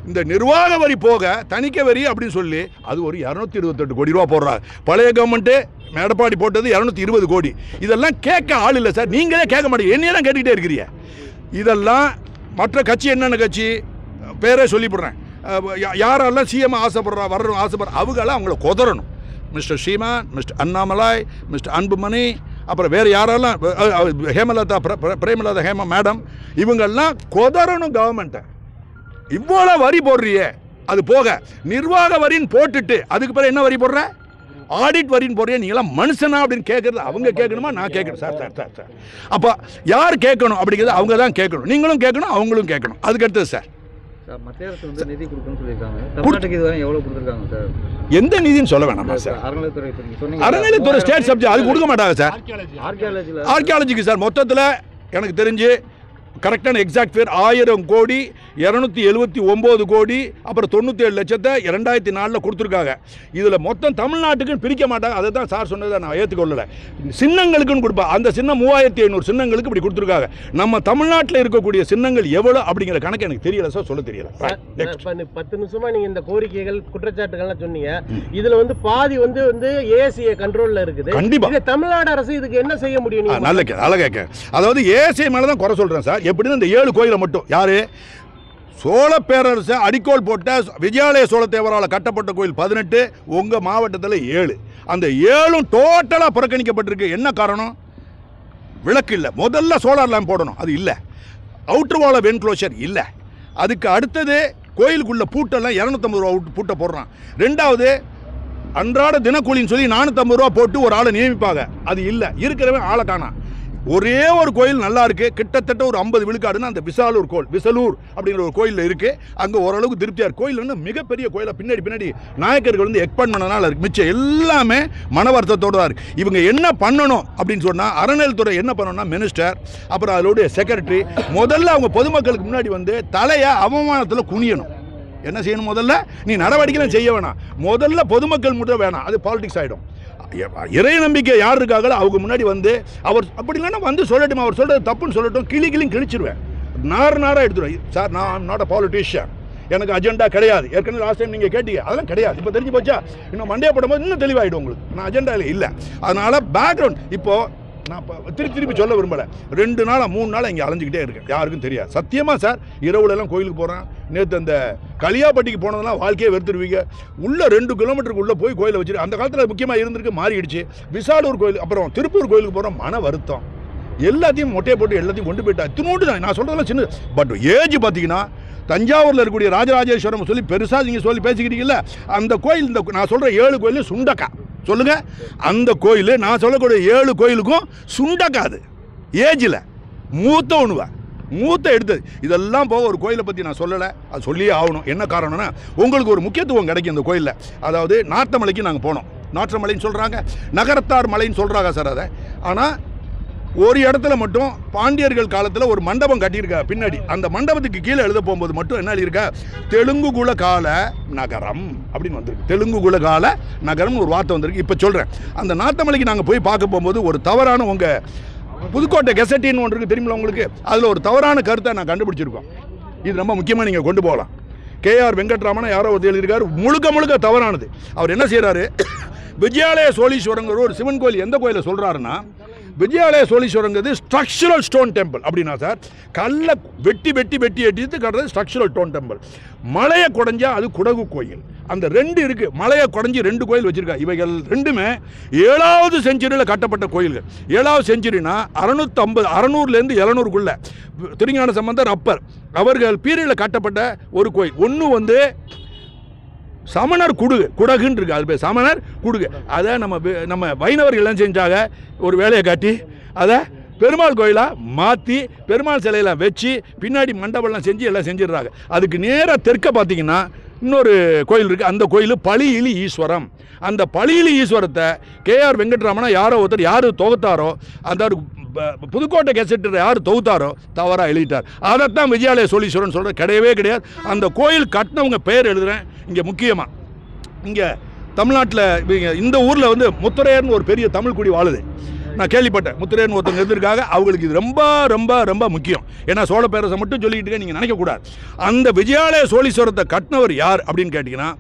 இந்த நிர்வாக வரி போக தணிக்கை வரி அப்படின்னு சொல்லி அது ஒரு 228 கோடி ரூபா போடுறாங்க. பழைய கவர்மெண்ட்டு எடப்பாடி போட்டது 220 கோடி. இதெல்லாம் கேட்க ஆள் இல்லை சார். நீங்களே கேட்க மாட்டீங்க, என்னையெல்லாம் கேட்டுக்கிட்டே இருக்கிறீங்க. இதெல்லாம் மற்ற கட்சி என்னென்ன கட்சி பேரே சொல்லிவிடுறேன். யாரெல்லாம் சிஎம் வரணும் ஆசைப்படுற அவங்களாம் அவங்கள கொதறணும். மிஸ்டர் சீமான், மிஸ்டர் அண்ணாமலை, மிஸ்டர் அன்புமணி, அப்புறம் வேறு யாரெல்லாம் ஹேமலதா பிரேமலதா மேடம், இவங்கெல்லாம் கொதறணும் கவர்மெண்ட்டை. இவ்வளோ வரி போடுறியே, அது போக நிர்வாக வரின்னு போட்டுட்டு அதுக்கு பிறகு என்ன வரி போடுற? ஆடிட் வரின்னு போடுறேன். நீங்களாம் மனுஷனா அப்படின்னு கேட்குறது அவங்க கேட்கணுமா? நான் கேட்கணும் சார். சார் சார் சார் அப்போ யார் கேட்கணும் அப்படிங்கிறது அவங்க தான் கேட்கணும். நீங்களும் கேட்கணும், அவங்களும் கேட்கணும். அதுக்கு அடுத்தது சார், மத்திய அரசு வந்து நிதி கொடுக்கணும்னு சொல்லியிருக்காங்க. தமிழ்நாட்டுக்கு இதுவரை எவ்வளோ கொடுத்துருக்காங்க சார்? எந்த நிதின்னு சொல்ல வேணாமா சார்? அறநிலைத்துறை ஸ்டேட் சப்ஜெக்ட் அது கொடுக்க மாட்டாங்க சார். ஆர்கியாலஜிக்கு சார் மொத்தத்தில் எனக்கு தெரிஞ்சு கரெக்டான எக்ஸாக்ட் பேர் 1000 கோடி 279 கோடி அப்புறம் 97 லட்சத்தை 2004 கொடுத்துருக்காங்க. இதில் மொத்தம் தமிழ்நாட்டுக்குன்னு பிரிக்க மாட்டாங்க. அதை தான் சார் சொன்னதை நான் ஏற்றுக்கொள்ளலை. சின்னங்களுக்குன்னு கொடுப்பா. அந்த சின்னம் 3500 சின்னங்களுக்கு இப்படி கொடுத்துருக்காங்க. நம்ம தமிழ்நாட்டில் இருக்கக்கூடிய சின்னங்கள் எவ்வளோ அப்படிங்கிற கணக்கு எனக்கு தெரியல சார், சொல்ல தெரியல. 10 நிமிஷமா நீங்கள் இந்த கோரிக்கைகள் குற்றச்சாட்டுகள்லாம் சொன்னீங்க. இதில் வந்து பாதி வந்து ஏசிஏ கண்ட்ரோலில் இருக்குது. கண்டிப்பாக தமிழ்நாடு அரசு இதுக்கு என்ன செய்ய முடியும்? நல்ல கேட்க. அதாவது ஏசிஏ மேலே தான் குறை சொல்கிறேன் சார். எப்படின்னு இந்த 7 கோயிலை மட்டும் யாரு சோழ பேரரசு அடிக்கோல் போட்ட விஜயாலய சோழத்தேவரால் கட்டப்பட்ட கோயில் 18, உங்கள் மாவட்டத்தில் 7. அந்த 7ம் டோட்டலாக புறக்கணிக்கப்பட்டிருக்கு. என்ன காரணம்? விளக்கு இல்லை. முதல்ல சோலார் லேம்ப் போடணும், அது இல்லை. அவுட்டர் வால் ஆஃப் என்க்ளோஷர் இல்லை. அதுக்கு அடுத்தது கோயிலுக்குள்ள பூட்டெல்லாம் 250 ரூபா பூட்டை போடுறான். ரெண்டாவது அன்றாட தினக்கூலின்னு சொல்லி 450 ரூபா போட்டு ஒரு ஆளை நியமிப்பாங்க, அது இல்லை. இருக்கிறவன் ஆளை காணா. ஒரே ஒரு கோயில் நல்லா இருக்கு, கிட்டத்தட்ட ஒரு 50 விழுக்காடுன்னு அந்த விசலூர் அப்படிங்கிற ஒரு கோயில் இருக்கு. அங்கே ஓரளவுக்கு திருப்தியாக இருக்கு. கோயில் வந்து மிகப்பெரிய கோயிலை பின்னாடி நாயக்கர்கள் வந்து எக்ஸ்பேண்ட் பண்ணனால இருக்கு. மிச்சம் எல்லாமே மன வருத்தத்தோடு தான் இருக்கு. இவங்க என்ன பண்ணணும் அப்படின்னு சொன்னால், அறநிலைத்துறை என்ன பண்ணணும்னா மினிஸ்டர் அப்புறம் அதோடைய செக்ரட்டரி முதல்ல அவங்க பொதுமக்களுக்கு முன்னாடி வந்து தலையை அவமானத்தில் குனியணும். என்ன செய்யணும்? முதல்ல நீ நடவடிக்கைலாம் செய்ய வேணாம், முதல்ல பொதுமக்கள் மட்டும் வேணாம், அது பாலிடிக்ஸ் ஆகிடும். இறை நம்பிக்கை யார் இருக்காங்களோ அவங்க முன்னாடி வந்து அவர் அப்படி இல்லைன்னா வந்து சொல்லட்டும், அவர் சொல்கிறது தப்புன்னு சொல்லட்டும், கிழிச்சிருவேன், நாராக எடுத்துருவேன். சார், நான் நாட் அ பாலிட்டிஷியன், எனக்கு அஜெண்டா கிடையாது. ஏற்கனவே லாஸ்ட் டைம் நீங்கள் கேட்டீங்க, அதெல்லாம் கிடையாது. இப்போ தெரிஞ்சு போச்சா? இன்னும் மண்டே போடும்போது இன்னும் தெளிவாகிடும் உங்களுக்கு. நான் அஜெண்டாவில் இல்லை. அதனால் பேக்ரவுண்ட் இப்போது நான் திருப்பி சொல்ல விரும்பலை. 2 நாளா 3 நாளாக இங்கே அலைஞ்சிக்கிட்டே இருக்கேன், யாருக்கும் தெரியாது. சத்தியமாக சார், இரவுலலாம் கோயிலுக்கு போகிறேன். நேற்று அந்த கலியாப்பட்டிக்கு போனதெல்லாம் வாழ்க்கையை வெறுத்துருவீங்க. உள்ள 2 கிலோமீட்டருக்கு உள்ளே போய் கோயிலை வச்சுட்டு, அந்த காலத்தில் முக்கியமாக இருந்திருக்கு, மாறிடுச்சு. விசாலூர் கோயில் அப்புறம் திருப்பூர் கோயிலுக்கு போகிறோம், மன வருத்தம். எல்லாத்தையும் மொட்டையை போட்டு எல்லாத்தையும் கொண்டு போயிட்டா. இத்தினோண்டு தான் நான் சொல்கிறதெல்லாம் சின்ன. பட் ஏஜ் பார்த்தீங்கன்னா தஞ்சாவூரில் இருக்கக்கூடிய ராஜராஜேஸ்வரம் சொல்லி பெருசாக நீங்கள் சொல்லி பேசிக்கிட்டீங்கல்ல, அந்த கோயில் இந்த நான் சொல்கிற 7 கோயில் சுண்டக்கா சொல்லுங்கள். அந்த கோயில் நான் சொல்லக்கூடிய 7 கோயிலுக்கும் சுண்டக்காது. ஏஜில் மூத்த ஒன்றுவா, மூத்த எடுத்தது. இதெல்லாம் போக ஒரு கோயிலை பற்றி நான் சொல்லலை, அது சொல்லியே ஆகணும். என்ன காரணம்னா, உங்களுக்கு ஒரு முக்கியத்துவம் கிடைக்கும் இந்த கோயிலில். அதாவது நார்த்தமலைக்கு நாங்கள் போனோம். நாற்றமலைன்னு சொல்கிறாங்க, நகரத்தார் மலைன்னு சொல்கிறாங்க சார். அதை ஆனால் ஒரு இடத்துல மட்டும் பாண்டியர்கள் காலத்தில் ஒரு மண்டபம் கட்டியிருக்கா பின்னாடி. அந்த மண்டபத்துக்கு கீழே எழுத போகும்போது மட்டும் என்ன எழுதியிருக்கா? தெலுங்குகுல கால நகரம் அப்படின்னு வந்திருக்கு. தெலுங்குகுல கால நகரம்னு ஒரு வார்த்தை வந்திருக்கு. இப்போ சொல்கிறேன், அந்த நாத்தமலைக்கு நாங்கள் போய் பார்க்க போகும்போது ஒரு தவறான உங்கள் புதுக்கோட்டை கெசட்டின்னு ஒன்று இருக்குது தெரியுமில்ல உங்களுக்கு, அதில் ஒரு தவறான கருத்தை நான் கண்டுபிடிச்சிருக்கோம். இது ரொம்ப முக்கியமாக நீங்கள் கொண்டு போகலாம். கேஆர் வெங்கட்ராமன் யாரோ ஒருத்தர் எழுதியிருக்காரு, முழுக்க தவறானது. அவர் என்ன செய்கிறாரு, விஜயாலய சோழீஸ்வரங்கிற ஒரு சிவன் கோயில் எந்த கோயிலை சொல்கிறாருன்னா, விஜயாலய சோழீஸ்வரங்கிறது ஸ்ட்ரக்சரல் ஸ்டோன் டெம்பிள். அப்படின்னா சார், கல்லை வெட்டி எடுத்து கட்டுறது ஸ்ட்ரக்சரல் ஸ்டோன் டெம்பிள். மலையை குடைஞ்சா அது குடகு கோயில். அந்த 2 இருக்குது. மலையை குடைஞ்சி 2 கோயில் வச்சுருக்கா. இவைகள் 2மே 7வது செஞ்சுரியில் கட்டப்பட்ட கோயில்கள். 7வது செஞ்சுரினா 600லேருந்து 700க்குள்ள திருஞான சம்பந்தர் அப்பர் அவர்கள் பீரியடில் கட்டப்பட்ட ஒரு கோயில். ஒன்று வந்து சமணர் குடகுன்னு இருக்குது, அது பேர் சமணர் குடுகு. அதை நம்ம வைணவர்கள் எல்லாம் செஞ்சாங்க, ஒரு வேலையை காட்டி அதை பெருமாள் கோயிலாக மாற்றி பெருமாள் சிலையெல்லாம் வச்சு பின்னாடி மண்டபம்லாம் செஞ்சு எல்லாம் செஞ்சிடுறாங்க. அதுக்கு நேராக தெற்க பார்த்தீங்கன்னா இன்னொரு கோயில் இருக்குது. அந்த கோயில் பளியிலி ஈஸ்வரம். அந்த பளியிலி ஈஸ்வரத்தை கேஆர் வெங்கட்ராமனா யாரோ ஒருத்தர் யார் தொகுத்தாரோ, அந்த புதுக்கோட்டை கெசெட்டர் யார் தொகுத்தாரோ தவறாக எழுதிட்டார். அதைத்தான் விஜயாலய சோழீஸ்வரன் சொல்கிற கிடையவே கிடையாது. அந்த கோயில் கட்டினவங்க பேர் எழுதுகிறேன். இங்கே முக்கியமாக இங்கே தமிழ்நாட்டில் இந்த ஊரில் வந்து முத்துரையர்னு ஒரு பெரிய தமிழ் குடி வாழுது. நான் கேள்விப்பட்டேன். முத்துரையர்னு ஒருத்தங்க இருந்திருக்காங்க. அவங்களுக்கு இது ரொம்ப ரொம்ப ரொம்ப முக்கியம். ஏன்னா சோழ பேரரசை மட்டும் சொல்லிக்கிட்டு நீங்கள் நினைக்கக்கூடாது. அந்த விஜயாலய சோழீஸ்வரத்தை கட்டினவர் யார் அப்படின்னு கேட்டிங்கன்னா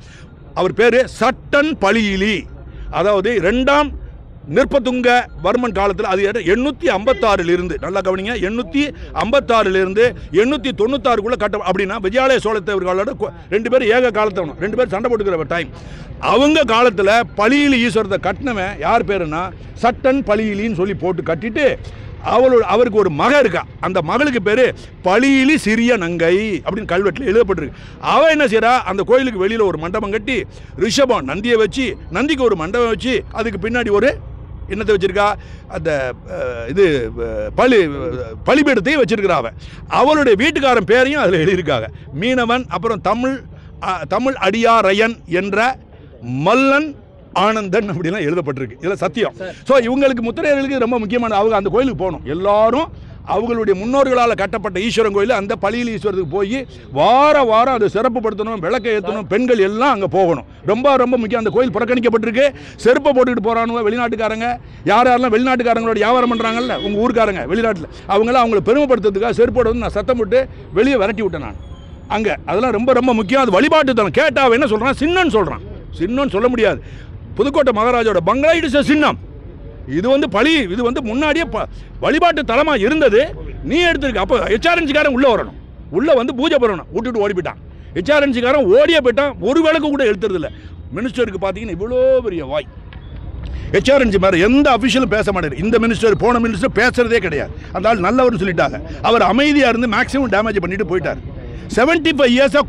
அவர் பேர் சட்டன் பளியிலி. அதாவது 2ஆம் நிர்பதுங்க வர்மன் காலத்தில் அது 856 நல்லா கவனிங்க, 856 896 கட்ட. அப்படின்னா விஜயாலய சோழத்தேவர்களோட 2 பேர் ஏக காலத்தவனும், 2 பேர் சண்டை போட்டுக்கிற டைம். அவங்க காலத்தில் பளியிலி ஈஸ்வரத்தை கட்டினவன் யார் பேருன்னா சட்டன் பளியிலின்னு சொல்லி போட்டு கட்டிட்டு அவருக்கு ஒரு மக இருக்கா. அந்த மகளுக்கு பேர் பளியிலி சிறிய நங்கை அப்படின்னு கல்வெட்டில் எழுதப்பட்டிருக்கு. அவன் என்ன செய்யறா, அந்த கோயிலுக்கு வெளியில் ஒரு மண்டபம் கட்டி ரிஷபம் நந்தியை வச்சு, நந்திக்கு ஒரு மண்டபம் வச்சு, அதுக்கு பின்னாடி ஒரு என்னத்தை வச்சிருக்கா, அந்த இது பலிபீடத்தையும் வச்சிருக்கிறா. அவளுடைய வீட்டுக்காரன் பேரையும் அதில் எழுதியிருக்காங்க. மீனவன், அப்புறம் தமிழ் அடியாரையன் என்ற மல்லன் ஆனந்தன் அப்படிலாம் எழுதப்பட்டிருக்கு. இதில் சத்தியம். ஸோ இவங்களுக்கு முத்திரையர்களுக்கு ரொம்ப முக்கியமான, அவங்க அந்த கோயிலுக்கு போகணும். எல்லாரும் அவங்களுடைய முன்னோர்களால் கட்டப்பட்ட ஈஸ்வரன் கோயில் அந்த பளியிலி ஈஸ்வரத்துக்கு போய் வாரம் அதை சிறப்புப்படுத்தணும், விளக்கை ஏற்றணும், பெண்கள் எல்லாம் அங்கே போகணும். ரொம்ப ரொம்ப முக்கியம். அந்த கோயில் புறக்கணிக்கப்பட்டிருக்கு. செருப்பை போட்டுக்கிட்டு போகிறானுங்க வெளிநாட்டுக்காரங்க. யாரெல்லாம் வெளிநாட்டுக்காரங்களோட வியாபாரம் பண்ணுறாங்கல்ல உங்கள் ஊருக்காரங்க வெளிநாட்டில், அவங்கள பெருமைப்படுத்துறதுக்காக செருப்போட வந்து நான் சத்தம் போட்டு வெளியே விரட்டி விட்டேன் நான் அங்கே. அதெல்லாம் ரொம்ப ரொம்ப முக்கியம். அது வழிபாட்டு தனம். கேட்டால் என்ன சொல்கிறான், சின்னன்னு சொல்கிறான். சின்னன்னு சொல்ல முடியாது. புதுக்கோட்டை மகாராஜோட பங்களா இட் இஸ் சின்னம். இது வந்து இது வந்து முன்னாடியே வழிபாட்டு தலமாக இருந்தது. நீ எடுத்துருக்க. அப்போ ஹெச்ஆர்என்சிக்காரன் உள்ளே வரணும், உள்ளே வந்து பூஜை பண்ணணும். விட்டுட்டு ஓடி போயிட்டான். ஹெச்ஆர்என்சிக்காரன் ஓடியே போயிட்டான். ஒரு விளக்கு கூட எடுத்துறதில்ல. மினிஸ்டருக்கு பார்த்தீங்கன்னா இவ்வளோ பெரிய வாய். ஹெச்ஆர்என்சி மாதிரி எந்த அஃபிஷியலும் பேச மாட்டார். இந்த மினிஸ்டர் போன மினிஸ்டர் பேசுறதே கிடையாது. அதனால் நல்லவர்னு சொல்லிட்டாங்க. அவர் அமைதியாக இருந்து மேக்ஸிமம் டேமேஜ் பண்ணிட்டு போயிட்டார். 75 இயர்ஸாக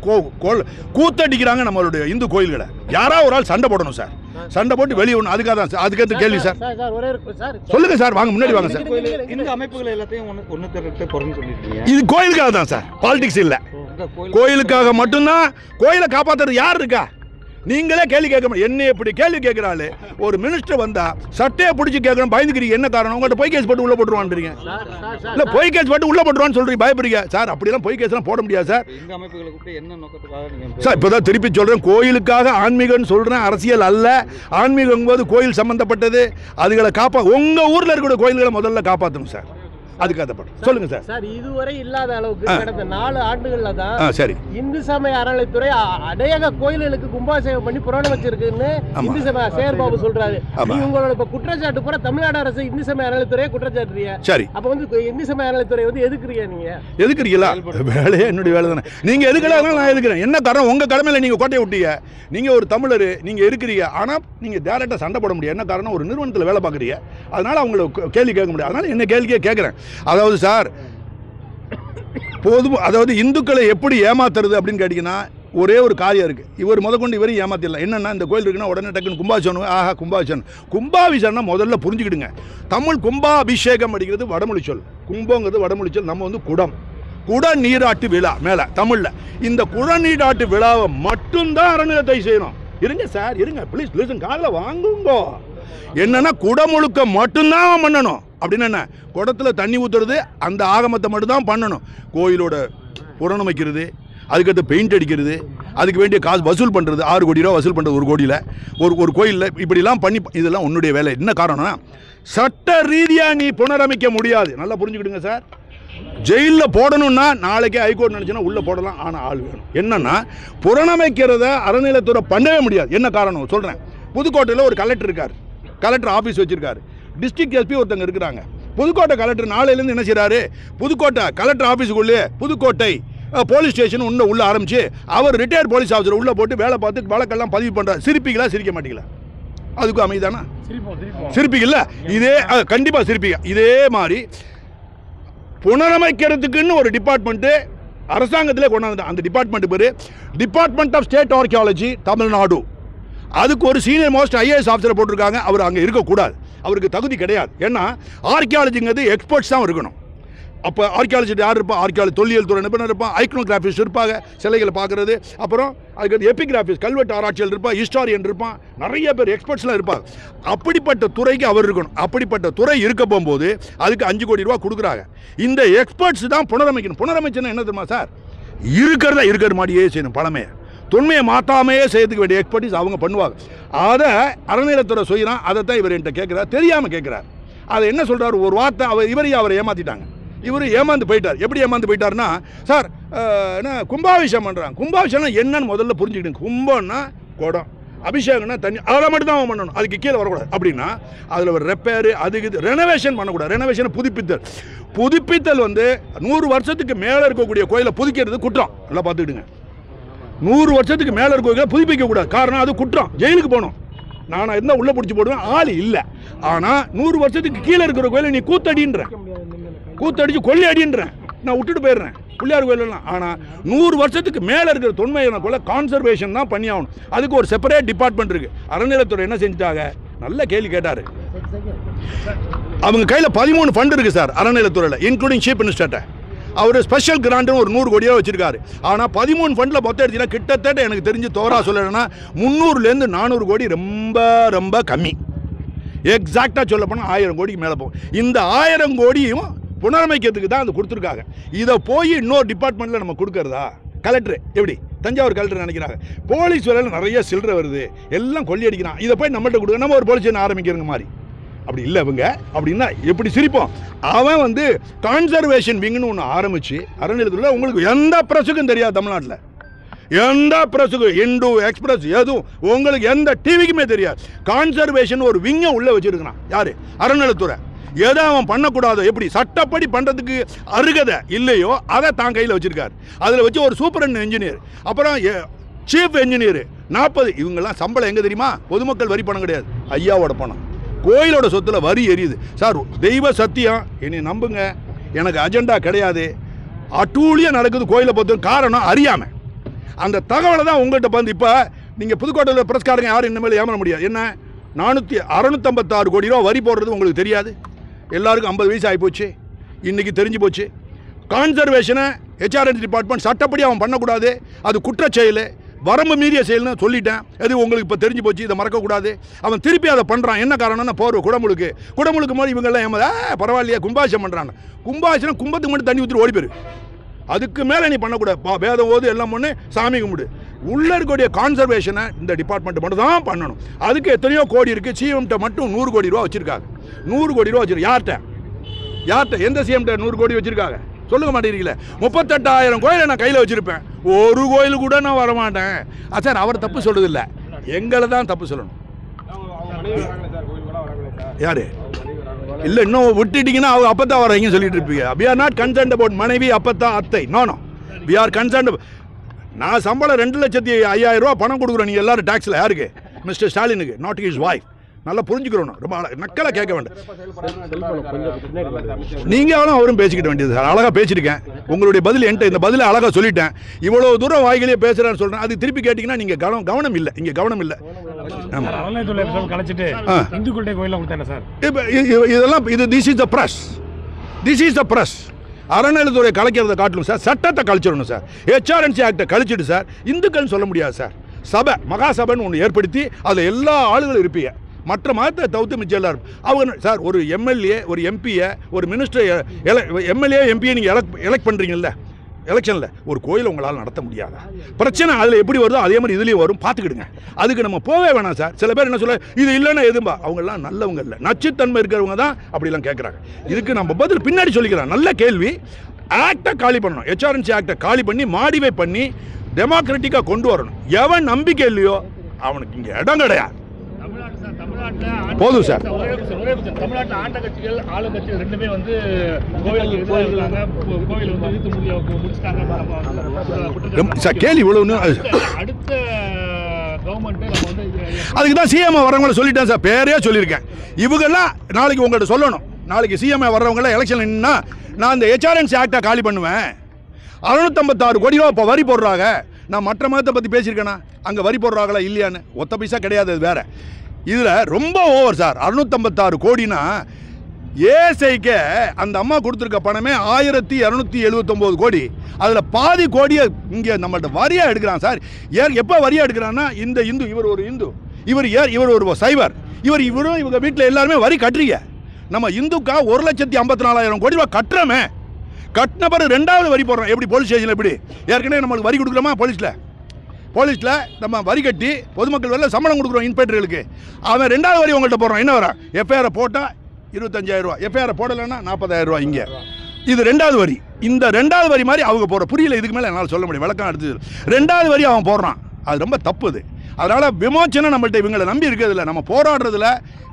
கூத்தடிக்கிறாங்க நம்மளுடைய இந்து கோயில்களை. யாராவது ஒரு ஆள் சண்டை போடணும் சார். சண்டை போட்டு வெளியே ஒன்று. அதுக்காக தான் சார். அதுக்கேற்ற கேள்வி சார். சொல்லுங்க சார், வாங்க முன்னாடி வாங்க சார். இந்த அமைப்புகள் எல்லாத்தையும் ஒன்று சொல்லிருக்கீங்க. இது கோயிலுக்காக தான் சார், பாலிடிக்ஸ் இல்லை. கோயிலுக்காக மட்டும்தான். கோயிலை காப்பாற்றுறது யார் இருக்கா? நீங்களே கேள்வி கேட்க முடியும். என்ன எப்படி கேள்வி கேட்குறாள் ஒரு மினிஸ்டர் வந்தா சட்டையை பிடிச்சி கேட்கணும். பயந்துக்கிறீங்க. என்ன காரணம்? உங்கள்கிட்ட பொய் கேஸ் போட்டு உள்ள போட்டுருவான்றீங்க. இல்லை பொய் கேஸ் போட்டு உள்ள போட்டுருவான்னு சொல்றீங்க. பயப்படுறீங்க சார். அப்படிலாம் பொய் கேஸ்லாம் போட முடியாது சார். இந்த அமைப்புகளை கூப்பிட்டு என்ன நோக்கத்துக்காக சார் இப்போதான் திருப்பி சொல்கிறேன். கோயிலுக்காக ஆன்மீகம்னு சொல்கிறேன், அரசியல் அல்ல. ஆன்மீகம் போது கோயில் சம்மந்தப்பட்டது. அதுகளை உங்கள் ஊரில் இருக்கிற கோயில்களை முதல்ல காப்பாற்றணும் சார். அதுக்காக சொல்லுங்க சார். சார் இதுவரை இல்லாத அளவுக்கு கடந்த 4 ஆண்டுகள்ல தான் சரி இந்து சமய அறநிலைத்துறை அநேக கோயில்களுக்கு கும்பாபிஷேகம் பண்ணி புராணம் வச்சிருக்குன்னு இந்து சமய சேகர்பாபு சொல்றாரு. உங்களோட இப்ப குற்றச்சாட்டு பூரா தமிழ்நாடு அரசு இந்து சமய அறநிலைத்துறையை குற்றச்சாட்டுறீங்க. சரி, அப்ப வந்து இந்து சமய அறநிலைத்துறை வந்து எதுக்குறீங்க? நீங்க எதுக்குறீங்களா? வேலையே என்னுடைய வேலை தானே. நீங்க எதுக்கலாம் நான் எதுக்குறேன். என்ன காரணம்? உங்க கடமையில நீங்க கோட்டையை விட்டீங்க. நீங்க ஒரு தமிழர், நீங்க இருக்கிறீங்க. ஆனா நீங்க டேரக்டா சண்டை போட முடியாது. என்ன காரணம்? ஒரு நிறுவனத்தில் வேலை பார்க்குறீங்க. அதனால அவங்களை கேள்வி கேட்க முடியாது. அதனால என்ன கேள்வியே கேட்குறேன். அதாவது சார் அதாவது இந்துக்களை எப்படி ஏமாத்துறது அப்படின்னு கேட்டிங்கன்னா ஒரே ஒரு காரியம் இருக்குது. இவர் முதற்கொண்டு இவரையும் ஏமாத்திடலாம். என்னென்னா இந்த கோயில் இருக்குன்னா உடனே டக்குன்னு கும்பாபிஷேகம். ஆஹா கும்பாபிஷேகம். கும்பாபிஷேகம்னா முதல்ல புரிஞ்சுக்கிடுங்க. தமிழ் கும்பாபிஷேகம் அப்படிங்கிறது வடமொழி சொல். கும்பங்கிறது வடமொழி சொல். நம்ம வந்து குட நீராட்டு விழா மேலே தமிழில். இந்த குட நீராட்டு விழாவை மட்டும்தான் அறநிலையத்தை செய்யணும். இருங்க சார், இருங்க ப்ளீஸ் லிசன், காதில் வாங்குங்கோ. என்னன்னா குடமுழுக்க மட்டும்தான் பண்ணணும். அப்படின்னு என்ன? குடத்தில் தண்ணி ஊற்றுறது அந்த ஆகமத்தை மட்டும்தான் பண்ணணும். கோயிலோட புறணமைக்கிறது, அதுக்கடுத்து பெயிண்ட் அடிக்கிறது, அதுக்கு வேண்டிய காசு வசூல் பண்ணுறது, 6 கோடி ரூபா வசூல் பண்ணுறது ஒரு கோடியில், ஒரு கோயிலில் இப்படிலாம் பண்ணி இதெல்லாம் உன்னுடைய வேலை. என்ன காரணம்னா சட்ட ரீதியாக நீ புனரமைக்க முடியாது. நல்லா புரிஞ்சுக்கிடுங்க சார். ஜெயிலில் போடணும்னா நாளைக்கே ஹைகோர்ட் நினச்சினா உள்ளே போடலாம். ஆனால் ஆள் வேணும். என்னன்னா புறணமைக்கிறத அறநிலையத்துறை பண்ணவே முடியாது. என்ன காரணம் சொல்கிறேன். புதுக்கோட்டையில் ஒரு கலெக்டர் இருக்கார். கலெக்டர் ஆஃபீஸ் வச்சுருக்காரு. டிஸ்ட்ரிக்ட் எஸ்பி ஒருத்தங்க இருக்கிறாங்க. புதுக்கோட்டை கலெக்டர் நாளையிலேருந்து என்ன செய்கிறாரு, புதுக்கோட்டை கலெக்டர் ஆஃபீஸுக்குள்ளே புதுக்கோட்டை போலீஸ் ஸ்டேஷன் உள்ள ஆரம்பித்து அவர் ரிட்டையர்ட் போலீஸ் ஆஃபீஸர் உள்ளே போட்டு வேலை பார்த்து வழக்கெல்லாம் பதிவு பண்ணுறாரு. சிரிப்பீங்களா சிரிக்க மாட்டீங்களா? அதுக்கும் அமைதானா? சிரிப்பீங்கல்ல? இதே கண்டிப்பாக சிரிப்பீங்க. இதே மாதிரி புனரமைக்கிறதுக்குன்னு ஒரு டிபார்ட்மெண்ட்டு அரசாங்கத்திலே கொண்டாந்து. அந்த டிபார்ட்மெண்ட் பேர் department of state archaeology Tamil Nadu. அதுக்கு ஒரு சீனியர் மோஸ்ட் ஐஏஎஸ் ஆஃபீஸரை போட்டிருக்காங்க. அவர் அங்கே இருக்கக்கூடாது. அவருக்கு தகுதி கிடையாது. ஏன்னா ஆர்கியாலஜிங்கிறது எக்ஸ்பர்ட்ஸ் தான் இருக்கணும். அப்போ ஆர்கியாலஜிஸ்ட் யார் இருப்பா? ஆர்கியாலஜி தொல்லியல் துறை நிபுணர் இருப்பான், ஐக்னோகிராஃபிஸ்ட் இருப்பாங்க, சிலைகளை பார்க்குறது. அப்புறம் அதுக்கு எபிகிராஃபிஸ்ட் கல்வெட்டு ஆராய்ச்சியில் இருப்பான், ஹிஸ்டாரியன் இருப்பான், நிறைய பேர் எக்ஸ்பர்ட்ஸ்லாம் இருப்பாங்க. அப்படிப்பட்ட துறைக்கு அவர் இருக்கணும். அப்படிப்பட்ட துறை இருக்க போகும்போது அதுக்கு 5 கோடி ரூபா கொடுக்குறாங்க. இந்த எக்ஸ்பர்ட்ஸ் தான் புனரமைக்கணும். புனரமைச்சுன்னா என்ன தெரியுமா சார்? இருக்கிற மாதிரியே செய்யணும். பழமையை தொன்மையை மாற்றாமையே செய்யறதுக்கு வேண்டிய எக்ஸ்பர்ட்டிஸ் அவங்க பண்ணுவாங்க. அதை அறநிலையத்துறை செய்யறான். அதை தான் இவர் என்கிட்ட கேட்குறாரு, தெரியாமல் கேட்குறாரு. அதை என்ன சொல்கிறார்? ஒரு வார்த்தை அவரை ஏமாற்றிட்டாங்க. இவர் ஏமாந்து போயிட்டார். எப்படி ஏமாந்து போயிட்டார்னா, சார் என்ன கும்பாபிஷேகம் பண்ணுறாங்க. கும்பாபிஷேகம் என்னன்னு முதல்ல புரிஞ்சுக்கிடுங்க. கும்பம்னா குடம், அபிஷேகம்னா தண்ணி, அதை மட்டும் தான் அவன் பண்ணணும், அதுக்கு கீழே வரக்கூடாது. அப்படின்னா அதில் ஒரு ரெப்பேரு, அதுக்கு இது ரெனோவேஷன் பண்ணக்கூடாது. ரெனோவேஷன் புதுப்பித்தல் வந்து 100 வருஷத்துக்கு மேலே இருக்கக்கூடிய கோயிலை புதுக்கிறது குற்றம். நல்லா பார்த்துக்கிடுங்க. 100 வருஷத்துக்கு மேலே இருக்க கோயிலை புதுப்பிக்கக்கூடாது. காரணம் அது குற்றம், ஜெயிலுக்கு போகணும். நான் இருந்தால் உள்ளே பிடிச்சி போடுவேன், ஆள் இல்லை. ஆனால் 100 வருஷத்துக்கு கீழே இருக்கிற கோயிலை நீ கூத்தடிச்சு கொள்ளி அடின்றேன், நான் விட்டுட்டு போயிடுறேன் பிள்ளையார் கோயிலெல்லாம். ஆனால் 100 வருஷத்துக்கு மேலே இருக்கிற தொன்மையான கோயிலை கான்சர்வேஷன் தான் பண்ணி ஆகணும். அதுக்கு ஒரு செப்பரேட் டிபார்ட்மெண்ட் இருக்குது. அறநிலையத்துறை என்ன செஞ்சுட்டாங்க? நல்ல கேள்வி கேட்டார். அவங்க கையில் 13 ஃபண்ட் இருக்குது சார் அறநிலையத்துறையில், இன்க்ளூடிங் சீஃப் மினிஸ்டர்கிட்ட. அவர் ஸ்பெஷல் கிராண்ட்னு ஒரு 100 கோடியாக வச்சிருக்காரு. ஆனால் 13 ஃபண்டில் மொத்தம் எடுத்தீங்கன்னா கிட்டத்தட்ட எனக்கு தெரிஞ்சு தோரா சொல்லணும்னா 300லேருந்து 400 கோடி ரொம்ப ரொம்ப கம்மி. எக்ஸாக்டாக சொல்ல போனால் 1000 கோடிக்கு மேலே போகும். இந்த 1000 கோடியும் புனரமைக்கிறதுக்கு தான் அது கொடுத்துருக்காங்க. இதை போய் இன்னொரு டிபார்ட்மெண்ட்டில் நம்ம கொடுக்கறதா? கலெக்டர் எப்படி தஞ்சாவூர் கலெக்டர் நினைக்கிறாங்க. போலீஸ் வேலையில் நிறைய சில்லறை வருது, எல்லாம் கொள்ளி அடிக்கிறான், இதை போய் நம்மகிட்ட கொடுக்க, நம்ம ஒரு போலீஸ் ஸ்டேஷன் ஆரம்பிக்கிறங்க மாதிரி. அப்படி இல்லை இவங்க. அப்படின்னா எப்படி சிரிப்போம்? அவன் வந்து கான்சர்வேஷன் விங்னு ஒன்று ஆரம்பித்து அறநிலையத்தில் உங்களுக்கு எந்த ப்ரெஸ்ஸுக்கும் தெரியாது தமிழ்நாட்டில். எந்த ப்ரெஸ்ஸுக்கும், இந்து எக்ஸ்பிரஸ் எதுவும் உங்களுக்கு எந்த டிவிக்குமே தெரியாது. கான்சர்வேஷன் ஒரு விங்கை உள்ளே வச்சுருக்கிறான். யார்? அறநிலையத்துறை. எதை அவன் பண்ணக்கூடாதோ, எப்படி சட்டப்படி பண்ணுறதுக்கு அருகதை இல்லையோ அதை தான் கையில் வச்சுருக்காரு. அதில் வச்சு ஒரு சூப்பரண்ட் இன்ஜினியர், அப்புறம் சீஃப் இன்ஜினியர் 40. இவங்கெல்லாம் சம்பளம் எங்கே தெரியுமா? பொதுமக்கள் வரி பணம் கிடையாது, ஐயாவோட பணம். கோயிலோட சொத்தில் வரி எரியுது சார். தெய்வ சத்தியம், என்னை நம்புங்க, எனக்கு அஜெண்டா கிடையாது. அட்டூழியம் நடக்குது கோயிலை பொறுத்த. காரணம் அறியாமல். அந்த தகவலை தான் உங்கள்கிட்ட வந்து இப்போ நீங்கள் புதுக்கோட்டையில் பிரஸ்காரங்க யாரும் இனிமேல் ஏமாற முடியாது. என்ன 656 கோடி ரூபா வரி போடுறது உங்களுக்கு தெரியாது? எல்லாருக்கும் 50 வயசு ஆகிப்போச்சு, இன்றைக்கி தெரிஞ்சு போச்சு. கான்சர்வேஷனை ஹெச்ஆர்என்சி டிபார்ட்மெண்ட் சட்டப்படி அவன் பண்ணக்கூடாது, அது குற்றச்செயல், வரம்பு மீறிய செயல்னு சொல்லிட்டேன். அது உங்களுக்கு இப்போ தெரிஞ்சு போச்சு, இதை மறக்கக்கூடாது. அவன் திருப்பி அதை பண்ணுறான். என்ன காரணம்னா போகிற குடமுழுக்கு மாதிரி இவங்கெல்லாம் ஏமாத பரவாயில்லையா கும்பாபிஷேகம் பண்ணுறாங்க. கும்பாபிஷேகம் கும்பத்துக்கு மட்டும் தண்ணி ஊற்றி ஓடி போயிரு. அதுக்கு மேலே நீ பண்ணக்கூடாது. வேதம் ஓது எல்லாம் பண்ணு, சாமி கும்பிடு. உள்ளே இருக்கக்கூடிய கான்சர்வேஷனை இந்த டிபார்ட்மெண்ட் மட்டும் தான் பண்ணணும். அதுக்கு எத்தனையோ கோடி இருக்குது. சிஎம்கிட்ட மட்டும் 100 கோடி ரூபா வச்சுருக்காங்க. 100 கோடி ரூபா வச்சுருக்கு. யார்கிட்ட எந்த சிஎம்கிட்ட 100 கோடி வச்சுருக்காங்க? சொல்லுங்க மாட்டேங்கிறீங்களே. 38,000 கோயிலை நான் கையில் வச்சுருப்பேன், ஒரு கோயில் கூட நான் வரமாட்டேன். சார் அவர் தப்பு சொல்கிறதில்ல, எங்களை தான் தப்பு சொல்லணும். யாரு இல்லை இன்னும் விட்டுட்டீங்கன்னா அவங்க அப்பத்தான் வரீங்கன்னு சொல்லிட்டு இருப்பீங்க. We are not concerned about மனைவி அப்பத்தான் அத்தை. No we are concerned. நான் சம்பளம் 2,05,000 ரூபா பணம் கொடுக்குறேன். நீங்கள் எல்லாரும் டேக்ஸில் யாருக்கு? மிஸ்டர் ஸ்டாலினுக்கு, நாட் ஹிஸ் வைஃப். நல்லா புரிஞ்சுக்கிறோம். ரொம்ப நக்கலாக கேட்க வேண்டாம். நீங்களும் அவரும் பேசிக்கிட்ட வேண்டியது சார். அழகாக பேசியிருக்கேன். உங்களுடைய பதில் என்கிட்ட இந்த பதிலை அழகாக சொல்லிட்டேன். இவ்வளோ தூரம் வாய்களே பேசுகிறான்னு சொல்கிறேன். அது திருப்பி கேட்டிங்கன்னா நீங்கள் கவனம் இல்லை. இங்கே கவனம் இல்லை. இதெல்லாம் திஸ் இஸ் த பிரஸ். அறநிலையத்துறை கலைக்கிறத காட்டணும் சார். சட்டத்தை கழிச்சிடணும் சார். ஹெச்ஆர்என்சி ஆக்டை கழிச்சிட்டு சார் இந்துக்கள்னு சொல்ல முடியாது சார். சபை மகாசபைன்னு ஒன்று ஏற்படுத்தி அதில் எல்லா ஆளுகளும் இருப்பீங்க. மற்ற மதத்தை தவிர்த்து மிச்சம் எல்லாரும் அவங்க சார். ஒரு எம்எல்ஏ, ஒரு எம்பியை, ஒரு மினிஸ்டர், எம்எல்ஏ எம்பியை நீங்கள் எலெக்ட் பண்ணுறீங்கல்ல எலெக்ஷனில், ஒரு கோயில் உங்களால் நடத்த முடியாதா? பிரச்சனை அதில் எப்படி வருதோ அதே மாதிரி இதுலேயும் வரும், பார்த்துக்கிடுங்க. அதுக்கு நம்ம போவே வேணாம் சார். சில பேர் என்ன சொல்ல, இது இல்லைன்னா எதும்பா, அவங்கெல்லாம் நல்லவங்க இல்லை, நச்சுத்தன்மை இருக்கிறவங்க தான் அப்படிலாம் கேட்குறாங்க. இதுக்கு நம்ம பதில் பின்னாடி சொல்லிக்கலாம். நல்ல கேள்வி. ஆக்டை காலி பண்ணணும். ஹெச்ஆர்என்சி ஆக்டை காலி பண்ணி மாடிஃபை பண்ணி டெமோக்ராட்டிக்காக கொண்டு வரணும். எவன் நம்பிக்கை இல்லையோ அவனுக்கு இங்கே இடம் கிடையாது. போதும் சார். தமிழ்நாட்டில் ஆண்ட கட்சிகள் ஆளும் கட்சிகள் ரெண்டுமே வந்து கோவில் வந்து முடிச்சிட்டாங்க சார். கேள்வி இவ்வளவு. அடுத்த கவர்மெண்ட் வந்து அதுக்கு தான் சிஎம் வரவங்களை சொல்லிட்டேன் சார். பேரே சொல்லியிருக்கேன். இவங்கெல்லாம் நாளைக்கு உங்கள்கிட்ட சொல்லணும். நாளைக்கு சிஎம் வர்றவங்களாம் எலெக்ஷன் நின்னா நான் இந்த ஹெச்ஆர்என்சி ஆக்டை காலி பண்ணுவேன். 656 கோடி ரூபா இப்போ வரி போடுறாங்க. நான் மற்ற மதத்தை பற்றி பேசியிருக்கேனா? அங்கே வரி போடுறாங்களா இல்லையான்னு? ஒத்த பைசா கிடையாது. அது வேறு. இதில் ரொம்ப ஓவர் சார். 656 கோடினா ஏஎஸ்ஐக்கு அந்த அம்மா கொடுத்துருக்க பணமே 1279 கோடி. அதில் பாதி கோடியை இங்கே நம்மள்ட்ட வரியாக எடுக்கிறான் சார். எப்போ வரியாக எடுக்கிறான்னா இந்த இந்து, இவர் ஒரு இந்து, இவர் ஒரு சைவர், இவரும் இவங்க வீட்டில் எல்லாருமே வரி கட்டுறீங்க. நம்ம இந்துக்கா 1,54,000 கோடி ரூபா கட்டுறோமே. கட்டின பிறகு 2வது வரி போடுறோம். எப்படி போலீஸ் ஸ்டேஷனில் எப்படி ஏற்கனவே நம்மளுக்கு வரி கொடுக்குறோமா? போலீஸில் நம்ம வரி கட்டி பொதுமக்கள் வரல சம்பளம் கொடுக்குறோம் இன்ஸ்பெக்டர்களுக்கு. அவன் 2வது வரி உங்கள்கிட்ட போடுறான். என்ன வரான்? எஃப்ஐஆரை போட்டால் 25,000 ரூபா, எஃப்ஐஆரை போடலைன்னா 40,000 ரூபா. இங்கே இது 2வது வரி. இந்த 2வது வரி மாதிரி அவங்க போடுற புரியல. இதுக்கு மேலே என்னால் சொல்ல முடியும், விளக்கம் எடுத்து. 2வது வரி அவன் போடுறான். அது ரொம்ப தப்புது. அதனால் விமோச்சனம் நம்மள்ட்ட இவங்களை நம்பி இருக்கிறதில்ல. நம்ம போராடுறதுல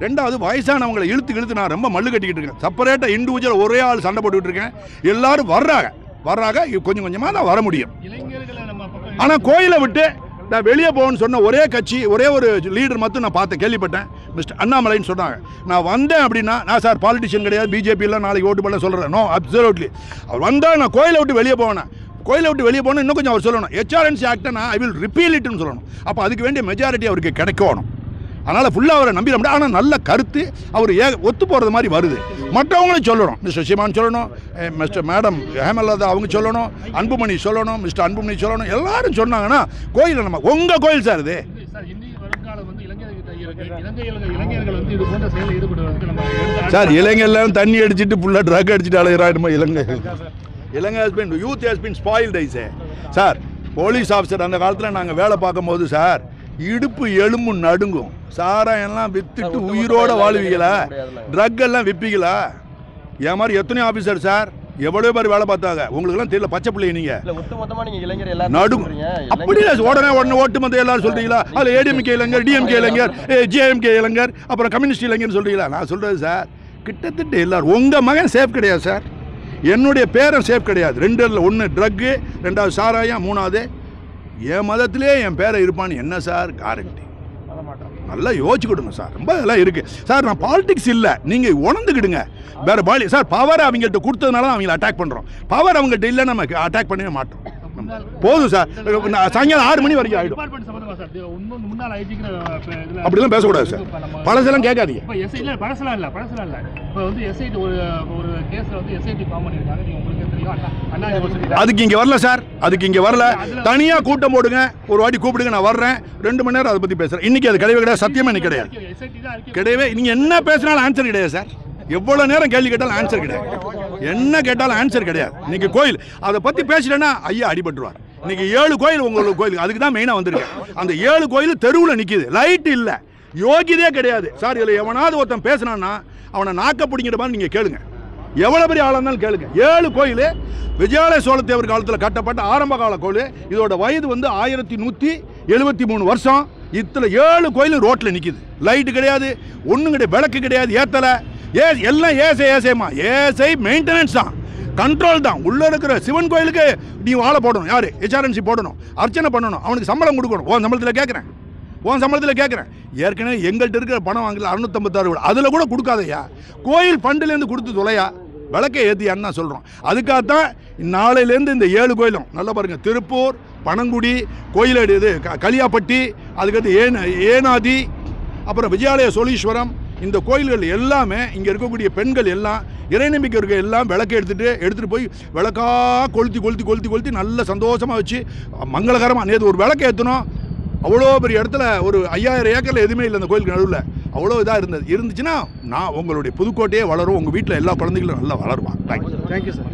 2வது வயசானவங்களை இழுத்து நான் ரொம்ப மல்லு கட்டிக்கிட்டு இருக்கேன். செப்பரேட்டாக இண்டிவிஜுவல் ஒரே ஆள் சண்டை போட்டுக்கிட்டு இருக்கேன். எல்லாரும் வர்றாங்க கொஞ்சம் கொஞ்சமாக தான் வர முடியும். ஆனால் கோயிலை விட்டு நான் வெளியே போகணும்னு சொன்ன ஒரே கட்சி, ஒரே ஒரு லீடர் மட்டும் நான் பார்த்தேன், கேள்விப்பட்டேன். மிஸ்டர் அண்ணாமலைன்னு சொன்னாங்க. நான் வந்தேன் அப்படின்னா நான் சார் பாலிட்டிஷியன் கிடையாது, பிஜேபியில் நாளைக்கு ஓட்டு பண்ண சொல்கிறேன். No, absolutely. அவர் வந்தால் நான் கோயிலை விட்டு வெளியே போவேன். கோயிலை விட்டு வெளியே போகணும். இன்னும் கொஞ்சம் அவர் சொல்லணும், HRNC ஆக்டை நான் ஐ வில் ரிப்பீல் இட்னு சொல்லணும். அப்போ அதுக்கு வேண்டிய மெஜாரிட்டி அவருக்கு கிடைக்கணும். அதனால் ஃபுல்லாக அவரை நம்பிட முடியாது. ஆனால் நல்ல கருத்து அவர் ஒத்து போகிறது மாதிரி வருது. மற்றவங்களும் சொல்லணும். மிஸ்டர் சிமான் சொல்லணும், மிஸ்டர் மேடம் ஹேமலதா அவங்க சொல்லணும், அன்புமணி சொல்லணும், மிஸ்டர் அன்புமணி சொல்லணும். எல்லாரும் சொன்னாங்கன்னா கோயிலை நம்ம உங்கள் கோயில் சார் இது. சார் இளைஞர்லாம் தண்ணி அடிச்சுட்டு ஃபுல்லாக ட்ரக் அடிச்சுட்டு அலையிறாருமா Ilangai youth has been spoiled I say sir. Police officer அந்த காலத்தில் நாங்கள் வேலை பார்க்கும்போது சார் இடுப்பு எலும்பு நடுங்கும். சாராயெல்லாம் வித்துட்டு உயிரோட வாழ்வீங்களா? ட்ரக் எல்லாம் விற்பீங்களா? என் மாதிரி எத்தனை ஆஃபீஸர் சார் எவ்வளோ பேர் வேலை பார்த்தாங்க. உங்களுக்குலாம் தெரியல, பச்சை பிள்ளைங்க நீங்கள் நடுங்கும். அப்படி உடனே ஒட்டுமொத்த எல்லாரும் சொல்கிறீங்களா? அதில் ஏடிஎம்கே இளைஞர், டிஎம்கே இளைஞர், ஜேஎம்கே இளைஞர், அப்புறம் கம்யூனிஸ்ட் இளைஞர் சொல்கிறீங்களா? நான் சொல்கிறது சார் கிட்டத்தட்ட எல்லாரும். உங்கள் மகன் சேஃப் கிடையாது சார், என்னுடைய பேரன் சேஃப் கிடையாது. 2 1 ட்ரக்கு, 2வது சாராயம், 3வது என் மதத்திலே என் பேரை இருப்பான்னு என்ன சார் கேரண்டி? நல்லா யோசிச்சுக்கிடுங்க சார். ரொம்ப இதெல்லாம் இருக்குது சார். நான் பாலிடிக்ஸ் இல்லை, நீங்கள் உணர்ந்துக்கிடுங்க. வேறு பாலி சார் பவர் அவங்கள்ட்ட கொடுத்ததுனால தான் அவங்கள அட்டாக் பண்ணுறோம். பவர் அவங்கள்ட்ட இல்லை, நம்ம அட்டாக் பண்ணவே மாட்டோம். போதும் சார். சாயங்காலம் 6 மணி வரைக்கும் ஆகிடும். அப்படிலாம் பேசக்கூடாது சார். பழசெல்லாம் கேட்காதீங்க. அதுக்கு இங்கே வரல சார், அதுக்கு இங்கே வரல. தனியாக கூட்டம் போடுங்க, ஒரு வாட்டி கூப்பிடுங்க, நான் வர்றேன். 2 மணி நேரம் அதை பற்றி பேசுகிறேன். இன்றைக்கி அது கிடையவே சத்தியமாக எனக்கு கிடையவே. நீங்கள் என்ன பேசினாலும் ஆன்சர் கிடையாது சார். எவ்வளோ நேரம் கேள்வி கேட்டாலும் ஆன்சர் கிடையாது. என்ன கேட்டாலும் ஆன்சர் கிடையாது. இன்னைக்கு கோயில் அதை பற்றி பேசிட்டேன்னா ஐயா அடிபட்டுருவார். இன்னைக்கு 7 கோயில் உங்களுக்கு கோயில், அதுக்கு தான் மெயினாக வந்திருக்கேன். அந்த 7 கோயில் தெருவில் நிற்கிது, லைட் இல்லை, யோகியதே கிடையாது சார். இதில் எவனாவது ஒருத்தன் பேசினான்னா அவனை நாக்க பிடிங்கிற மாதிரி நீங்கள் கேளுங்க. எவ்வளோ பெரிய ஆளாக இருந்தாலும் கேளுங்க. 7 கோயில் விஜயாலய சோழத்தேவர் காலத்தில் கட்டப்பட்ட ஆரம்ப கால கோயில். இதோட வயது 1173 வருஷம். இதில் 7 கோயில் ரோட்டில் நிற்கிது, லைட்டு கிடையாது, ஒன்றும் கிடையாது, விளக்கு கிடையாது, ஏற்றலை. எல்லாம் ஏசைமா ஏசை மெயின்டெனன்ஸ் தான், கண்ட்ரோல் தான். உள்ளே இருக்கிற சிவன் கோயிலுக்கு நீ வாழை போடணும், யார் HRNC போடணும், அர்ச்சனை பண்ணணும், அவனுக்கு சம்பளம் கொடுக்கணும். உன் சம்பளத்தில் கேட்குறேன். ஏற்கனவே எங்கள்கிட்ட இருக்கிற பணம் வாங்கல 656, அதில் கூட கொடுக்காதையா, கோயில் ஃபண்டுலேருந்து கொடுத்து தொலையா, விளக்கை ஏற்றியான்னு தான் சொல்கிறோம். அதுக்காகத்தான் நாளையிலேருந்து இந்த 7 கோயிலும் நல்லா பாருங்கள். திருப்பூர், பனங்குடி, கோயிலேடு, இது களியாப்பட்டி, அதுக்கடுத்து ஏனாதி, அப்புறம் விஜயாலய சோழீஸ்வரம், இந்த கோயில்கள் எல்லாமே இங்கே இருக்கக்கூடிய பெண்கள் எல்லாம் இறைநம்பிக்கை இருக்க எல்லாம் விளக்கு எடுத்துகிட்டு போய் விளக்காக கொளுத்தி நல்ல சந்தோஷமாக வச்சு மங்களகரமாக. நேற்று ஒரு விளக்கு ஏற்றணும், அவ்வளோ பெரிய இடத்துல ஒரு 5000 ஏக்கரில் எதுவுமே இல்லை அந்த கோயிலுக்கு நடுவில். அவ்வளோ இதாக இருந்துச்சுன்னா நான் உங்களுடைய புதுக்கோட்டையே வளரும், உங்கள் வீட்டில் எல்லா குழந்தைகளும் நல்லா வளருவான். Thank you sir.